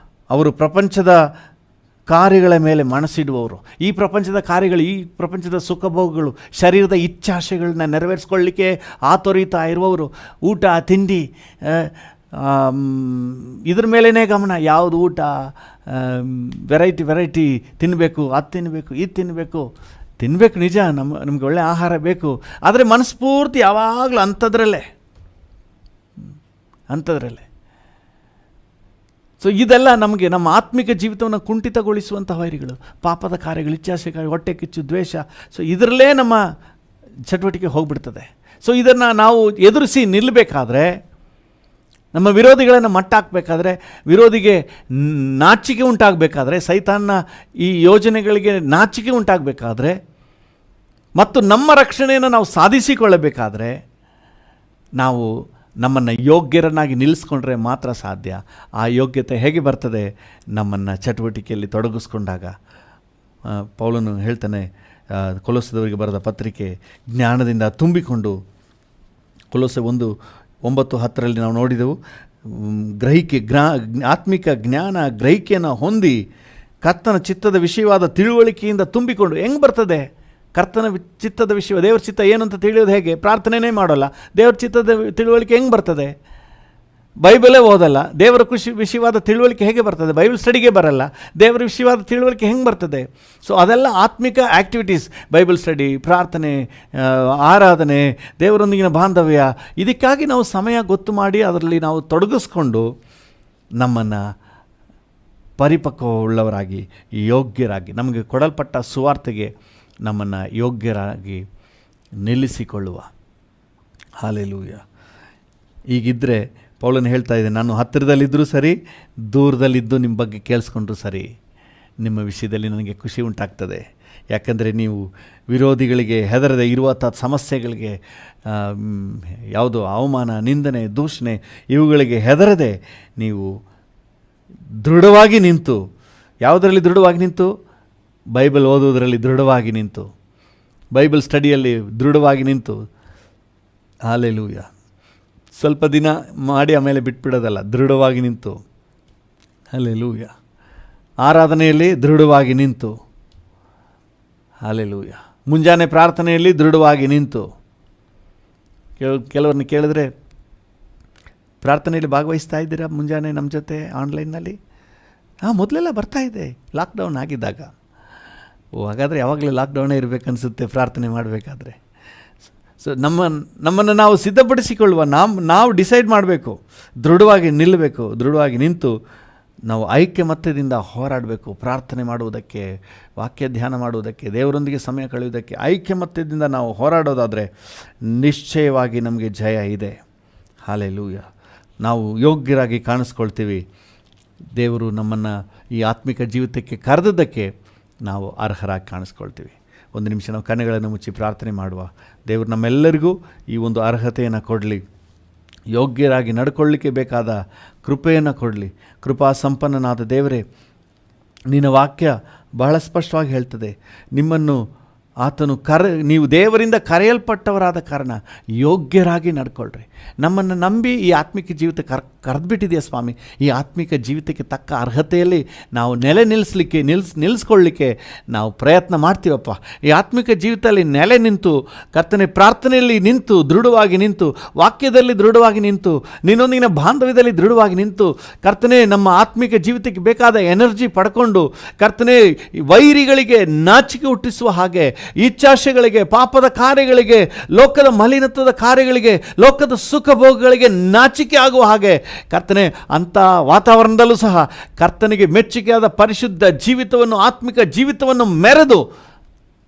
ಅವರು ಪ್ರಪಂಚದ ಕಾರ್ಯಗಳ ಮೇಲೆ ಮನಸ್ಸಿಡುವವರು. ಈ ಪ್ರಪಂಚದ ಕಾರ್ಯಗಳು, ಈ ಪ್ರಪಂಚದ ಸುಖಭೋಗಗಳು, ಶರೀರದ ಇಚ್ಛಾಶೆಗಳನ್ನ ನೆರವೇರಿಸ್ಕೊಳ್ಳಿಕ್ಕೆ ಆತೊರೀತಾ ಇರುವವರು. ಊಟ ತಿಂಡಿ ಇದ್ರ ಮೇಲೇ ಗಮನ. ಯಾವುದು ಊಟ, ವೆರೈಟಿ ತಿನ್ನಬೇಕು, ಅದು ತಿನ್ನಬೇಕು, ಇದು ತಿನ್ನಬೇಕು ನಿಜ, ನಮಗೆ ಒಳ್ಳೆ ಆಹಾರ ಬೇಕು. ಆದರೆ ಮನಸ್ಫೂರ್ತಿ ಯಾವಾಗಲೂ ಅಂಥದ್ರಲ್ಲೇ. ಸೊ ಇದೆಲ್ಲ ನಮಗೆ ನಮ್ಮ ಆತ್ಮಿಕ ಜೀವಿತವನ್ನು ಕುಂಠಿತಗೊಳಿಸುವಂಥ ವೈರಿಗಳು, ಪಾಪದ ಕಾರ್ಯಗಳು, ಇಚ್ಛಾಶೆ, ಹೊಟ್ಟೆ ಕಿಚ್ಚು, ದ್ವೇಷ. ಸೊ ಇದರಲ್ಲೇ ನಮ್ಮ ಚಟುವಟಿಕೆ ಹೋಗ್ಬಿಡ್ತದೆ. ಸೊ ಇದನ್ನು ನಾವು ಎದುರಿಸಿ ನಿಲ್ಲಬೇಕಾದ್ರೆ, ನಮ್ಮ ವಿರೋಧಿಗಳನ್ನು ಮಟ್ಟ ಹಾಕಬೇಕಾದ್ರೆ, ವಿರೋಧಿಗೆ ನಾಚಿಕೆ ಉಂಟಾಗಬೇಕಾದ್ರೆ, ಸೈತಾನ್ನ ಈ ಯೋಜನೆಗಳಿಗೆ ನಾಚಿಕೆ ಉಂಟಾಗಬೇಕಾದ್ರೆ, ಮತ್ತು ನಮ್ಮ ರಕ್ಷಣೆಯನ್ನು ನಾವು ಸಾಧಿಸಿಕೊಳ್ಳಬೇಕಾದ್ರೆ, ನಾವು ನಮ್ಮನ್ನು ಯೋಗ್ಯರನ್ನಾಗಿ ನಿಲ್ಲಿಸ್ಕೊಂಡ್ರೆ ಮಾತ್ರ ಸಾಧ್ಯ. ಆ ಯೋಗ್ಯತೆ ಹೇಗೆ ಬರ್ತದೆ? ನಮ್ಮನ್ನು ಚಟುವಟಿಕೆಯಲ್ಲಿ ತೊಡಗಿಸ್ಕೊಂಡಾಗ. ಪೌಲನು ಹೇಳ್ತಾನೆ, ಕೊಲೊಸ್ಸದವರಿಗೆ ಬರೆದ ಪತ್ರಿಕೆ, ಜ್ಞಾನದಿಂದ ತುಂಬಿಕೊಂಡು. ಕೊಲೊಸ್ಸೆ 1:9-10 ನಾವು ನೋಡಿದೆವು. ಆತ್ಮಿಕ ಜ್ಞಾನ ಗ್ರಹಿಕೆಯನ್ನು ಹೊಂದಿ ಕರ್ತನ ಚಿತ್ತದ ವಿಷಯವಾದ ತಿಳುವಳಿಕೆಯಿಂದ ತುಂಬಿಕೊಂಡು. ಹೆಂಗೆ ಬರ್ತದೆ? ಕರ್ತನ ಚಿತ್ತದ ವಿಷಯ, ದೇವ್ರ ಚಿತ್ತ ಏನು ಅಂತ ತಿಳಿಯೋದು ಹೇಗೆ? ಪ್ರಾರ್ಥನೆನೇ ಮಾಡೋಲ್ಲ. ದೇವ್ರ ಚಿತ್ತದ ತಿಳುವಳಿಕೆ ಹೆಂಗೆ ಬರ್ತದೆ? ಬೈಬಲೇ ಓದಲ್ಲ. ದೇವರ ವಿಷಯವಾದ ತಿಳುವಳಿಕೆ ಹೇಗೆ ಬರ್ತದೆ? ಬೈಬಲ್ ಸ್ಟಡಿಗೆ ಬರಲ್ಲ. ದೇವರ ವಿಷಯವಾದ ತಿಳುವಳಿಕೆ ಹೆಂಗೆ ಬರ್ತದೆ? ಸೊ ಅದೆಲ್ಲ ಆತ್ಮಿಕ ಆ್ಯಕ್ಟಿವಿಟೀಸ್. ಬೈಬಲ್ ಸ್ಟಡಿ, ಪ್ರಾರ್ಥನೆ, ಆರಾಧನೆ, ದೇವರೊಂದಿಗಿನ ಬಾಂಧವ್ಯ. ಇದಕ್ಕಾಗಿ ನಾವು ಸಮಯ ಗೊತ್ತು ಮಾಡಿ ಅದರಲ್ಲಿ ನಾವು ತೊಡಗಿಸ್ಕೊಂಡು ನಮ್ಮನ್ನು ಪರಿಪಕ್ವವುಳ್ಳವರಾಗಿ, ಯೋಗ್ಯರಾಗಿ, ನಮಗೆ ಕೊಡಲ್ಪಟ್ಟ ಸುವಾರ್ತೆಗೆ ನಮ್ಮನ್ನು ಯೋಗ್ಯರಾಗಿ ನಿಲ್ಲಿಸಿಕೊಳ್ಳುವ. ಹಾಲೆಲೂಯ. ಈಗಿದ್ದರೆ ಪೌಲನು ಹೇಳ್ತಾ ಇದ್ದೆ, ನಾನು ಹತ್ತಿರದಲ್ಲಿದ್ದರೂ ಸರಿ, ದೂರದಲ್ಲಿದ್ದು ನಿಮ್ಮ ಬಗ್ಗೆ ಕೇಳಿಸ್ಕೊಂಡ್ರೂ ಸರಿ, ನಿಮ್ಮ ವಿಷಯದಲ್ಲಿ ನನಗೆ ಖುಷಿ ಉಂಟಾಗ್ತದೆ. ಯಾಕಂದರೆ ನೀವು ವಿರೋಧಿಗಳಿಗೆ ಹೆದರದೆ, ಇರುವಂಥ ಸಮಸ್ಯೆಗಳಿಗೆ, ಯಾವುದು ಅವಮಾನ, ನಿಂದನೆ, ದೂಷಣೆ, ಇವುಗಳಿಗೆ ಹೆದರದೆ ನೀವು ದೃಢವಾಗಿ ನಿಂತು, ಯಾವುದರಲ್ಲಿ ದೃಢವಾಗಿ ನಿಂತು? ಬೈಬಲ್ ಓದುವುದರಲ್ಲಿ ದೃಢವಾಗಿ ನಿಂತು, ಬೈಬಲ್ ಸ್ಟಡಿಯಲ್ಲಿ ದೃಢವಾಗಿ ನಿಂತು. ಹಾಲೆಲೂಯ. ಸ್ವಲ್ಪ ದಿನ ಮಾಡಿ ಆಮೇಲೆ ಬಿಟ್ಬಿಡೋದಲ್ಲ, ದೃಢವಾಗಿ ನಿಂತು. ಹಾಲೆಲೂಯ. ಆರಾಧನೆಯಲ್ಲಿ ದೃಢವಾಗಿ ನಿಂತು. ಹಾಲೆಲೂಯ. ಮುಂಜಾನೆ ಪ್ರಾರ್ಥನೆಯಲ್ಲಿ ದೃಢವಾಗಿ ನಿಂತು. ಕೆಲವ್ರನ್ನ ಕೇಳಿದ್ರೆ, ಪ್ರಾರ್ಥನೆಯಲ್ಲಿ ಭಾಗವಹಿಸ್ತಾ ಇದ್ದೀರಾ ಮುಂಜಾನೆ ನಮ್ಮ ಜೊತೆ ಆನ್ಲೈನ್ನಲ್ಲಿ? ಮೊದಲೆಲ್ಲ ಬರ್ತಾಯಿದೆ, ಲಾಕ್ಡೌನ್ ಆಗಿದ್ದಾಗ. ಹಾಗಾದರೆ ಯಾವಾಗಲೂ ಲಾಕ್ಡೌನೇ ಇರಬೇಕನ್ನಿಸುತ್ತೆ ಪ್ರಾರ್ಥನೆ ಮಾಡಬೇಕಾದ್ರೆ. ಸೊ ನಮ್ಮನ್ನು ನಾವು ಸಿದ್ಧಪಡಿಸಿಕೊಳ್ಳುವ, ನಾವು ಡಿಸೈಡ್ ಮಾಡಬೇಕು, ದೃಢವಾಗಿ ನಿಲ್ಲಬೇಕು. ದೃಢವಾಗಿ ನಿಂತು ನಾವು ಐಕ್ಯಮತ್ಯದಿಂದ ಹೋರಾಡಬೇಕು. ಪ್ರಾರ್ಥನೆ ಮಾಡುವುದಕ್ಕೆ, ವಾಕ್ಯ ಧ್ಯಾನ ಮಾಡುವುದಕ್ಕೆ, ದೇವರೊಂದಿಗೆ ಸಮಯ ಕಳೆಯುವುದಕ್ಕೆ ಐಕ್ಯಮತ್ಯದಿಂದ ನಾವು ಹೋರಾಡೋದಾದರೆ ನಿಶ್ಚಯವಾಗಿ ನಮಗೆ ಜಯ ಇದೆ. ಹಾಲೆಲೂಯ. ನಾವು ಯೋಗ್ಯರಾಗಿ ಕಾಣಿಸ್ಕೊಳ್ತೀವಿ. ದೇವರು ನಮ್ಮನ್ನು ಈ ಆತ್ಮಿಕ ಜೀವಿತಕ್ಕೆ ಕರೆದದ್ದಕ್ಕೆ ನಾವು ಅರ್ಹರಾಗಿ ಕಾಣಿಸ್ಕೊಳ್ತೀವಿ. ಒಂದು ನಿಮಿಷ ನಾವು ಕಣ್ಣುಗಳನ್ನು ಮುಚ್ಚಿ ಪ್ರಾರ್ಥನೆ ಮಾಡುವ. ದೇವರು ನಮ್ಮೆಲ್ಲರಿಗೂ ಈ ಒಂದು ಅರ್ಹತೆಯನ್ನು ಕೊಡಲಿ, ಯೋಗ್ಯರಾಗಿ ನಡ್ಕೊಳ್ಳಿಕ್ಕೆ ಬೇಕಾದ ಕೃಪೆಯನ್ನು ಕೊಡಲಿ. ಕೃಪಾ ಸಂಪನ್ನನಾದ ದೇವರೇ, ನಿನ್ನ ವಾಕ್ಯ ಬಹಳ ಸ್ಪಷ್ಟವಾಗಿ ಹೇಳ್ತದೆ, ನಿಮ್ಮನ್ನು ಆತನು ನೀವು ದೇವರಿಂದ ಕರೆಯಲ್ಪಟ್ಟವರಾದ ಕಾರಣ ಯೋಗ್ಯರಾಗಿ ನಡ್ಕೊಳ್ರಿ. ನಮ್ಮನ್ನು ನಂಬಿ ಈ ಆತ್ಮಿಕ ಜೀವಿತ ಕರೆದ್ಬಿಟ್ಟಿದೆಯಾ ಸ್ವಾಮಿ? ಈ ಆತ್ಮಿಕ ಜೀವಿತಕ್ಕೆ ತಕ್ಕ ಅರ್ಹತೆಯಲ್ಲಿ ನಾವು ನಿಲ್ಲಿಸ್ಕೊಳ್ಳಿಕ್ಕೆ ನಾವು ಪ್ರಯತ್ನ ಮಾಡ್ತೀವಪ್ಪ. ಈ ಆತ್ಮಿಕ ಜೀವಿತದಲ್ಲಿ ನೆಲೆ ನಿಂತು, ಕರ್ತನೆ ಪ್ರಾರ್ಥನೆಯಲ್ಲಿ ನಿಂತು, ದೃಢವಾಗಿ ನಿಂತು, ವಾಕ್ಯದಲ್ಲಿ ದೃಢವಾಗಿ ನಿಂತು, ನಿನ್ನೊಂದಿಗಿನ ಬಾಂಧವ್ಯದಲ್ಲಿ ದೃಢವಾಗಿ ನಿಂತು, ಕರ್ತನೆ ನಮ್ಮ ಆತ್ಮಿಕ ಜೀವಿತಕ್ಕೆ ಬೇಕಾದ ಎನರ್ಜಿ ಪಡ್ಕೊಂಡು, ಕರ್ತನೆ ವೈರಿಗಳಿಗೆ ನಾಚಿಕೆ ಹುಟ್ಟಿಸುವ ಹಾಗೆ, ಇಚ್ಛಾಶೆಗಳಿಗೆ, ಪಾಪದ ಕಾರ್ಯಗಳಿಗೆ, ಲೋಕದ ಮಲಿನತ್ವದ ಕಾರ್ಯಗಳಿಗೆ, ಲೋಕದ ಸುಖ ಭೋಗಗಳಿಗೆ ನಾಚಿಕೆ ಆಗುವ ಹಾಗೆ, ಕರ್ತನೆ ಅಂಥ ವಾತಾವರಣದಲ್ಲೂ ಸಹ ಕರ್ತನಿಗೆ ಮೆಚ್ಚುಗೆಯಾದ ಪರಿಶುದ್ಧ ಜೀವಿತವನ್ನು, ಆತ್ಮಿಕ ಜೀವಿತವನ್ನು ಮೆರೆದು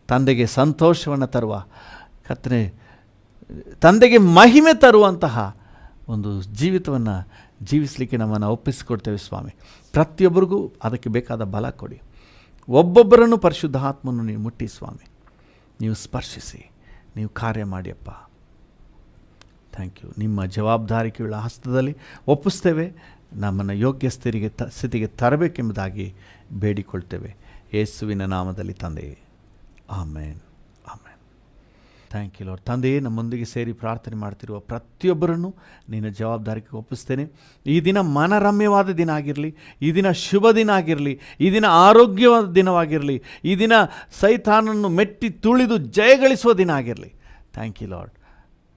ತಂದೆಗೆ ಸಂತೋಷವನ್ನು ತರುವ, ಕರ್ತನೆ ತಂದೆಗೆ ಮಹಿಮೆ ತರುವಂತಹ ಒಂದು ಜೀವಿತವನ್ನು ಜೀವಿಸಲಿಕ್ಕೆ ನಮ್ಮನ್ನು ಒಪ್ಪಿಸಿಕೊಡ್ತೇವೆ ಸ್ವಾಮಿ. ಪ್ರತಿಯೊಬ್ಬರಿಗೂ ಅದಕ್ಕೆ ಬೇಕಾದ ಬಲ ಕೊಡಿ. ಒಬ್ಬೊಬ್ಬರನ್ನು ಪರಿಶುದ್ಧ ಆತ್ಮನ್ನು ನೀವು ಮುಟ್ಟಿ ಸ್ವಾಮಿ, ನೀವು ಸ್ಪರ್ಶಿಸಿ, ನೀವು ಕಾರ್ಯ ಮಾಡಿಯಪ್ಪ. Thank you. ನಿಮ್ಮ ಜವಾಬ್ದಾರಿಕೆಯುಳ್ಳ ಹಸ್ತದಲ್ಲಿ ಒಪ್ಪಿಸ್ತೇವೆ. ನಮ್ಮನ್ನು ಯೋಗ್ಯ ಸ್ಥಿತಿಗೆ ತರಬೇಕೆಂಬುದಾಗಿ ಬೇಡಿಕೊಳ್ತೇವೆ. ಯೇಸುವಿನ ನಾಮದಲ್ಲಿ ತಂದೆಯೇ, amen, amen. Thank you lord. ತಂದೆಯೇ, ನಮ್ಮೊಂದಿಗೆ ಸೇರಿ ಪ್ರಾರ್ಥನೆ ಮಾಡ್ತಿರುವ ಪ್ರತಿಯೊಬ್ಬರನ್ನು ನಿನ್ನ ಜವಾಬ್ದಾರಿಗೆ ಒಪ್ಪಿಸ್ತೇನೆ. ಈ ದಿನ ಮನರಮ್ಯವಾದ ದಿನ ಆಗಿರಲಿ, ಈ ದಿನ ಶುಭ ದಿನ ಆಗಿರಲಿ, ಈ ದಿನ ಆರೋಗ್ಯವಾದ ದಿನವಾಗಿರಲಿ, ಈ ದಿನ ಸೈತಾನನ್ನು ಮೆಟ್ಟಿ ತುಳಿದು ಜಯಗಳಿಸುವ ದಿನ ಆಗಿರಲಿ. Thank you Lord.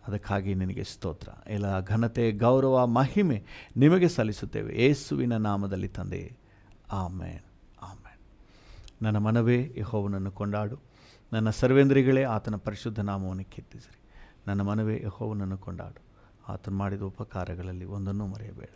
ಅದಕ್ಕಾಗಿ ನಿನಗೆ ಸ್ತೋತ್ರ. ಎಲ್ಲ ಘನತೆ, ಗೌರವ, ಮಹಿಮೆ ನಿಮಗೆ ಸಲ್ಲಿಸುತ್ತೇವೆ ಯೇಸುವಿನ ನಾಮದಲ್ಲಿ ತಂದೆಯೇ, ಆಮೇನ್, ಆಮೇನ್. ನನ್ನ ಮನವೇ ಯೆಹೋವನನ್ನು ಕೊಂಡಾಡು, ನನ್ನ ಸರ್ವೇಂದ್ರಿಗಳೇ ಆತನ ಪರಿಶುದ್ಧ ನಾಮವನ್ನು ಕೀರ್ತಿಸಿರಿ. ನನ್ನ ಮನವೇ ಯೆಹೋವನನ್ನು ಕೊಂಡಾಡು, ಆತನು ಮಾಡಿದ ಉಪಕಾರಗಳಲ್ಲಿ ಒಂದನ್ನೂ ಮರೆಯಬೇಡ.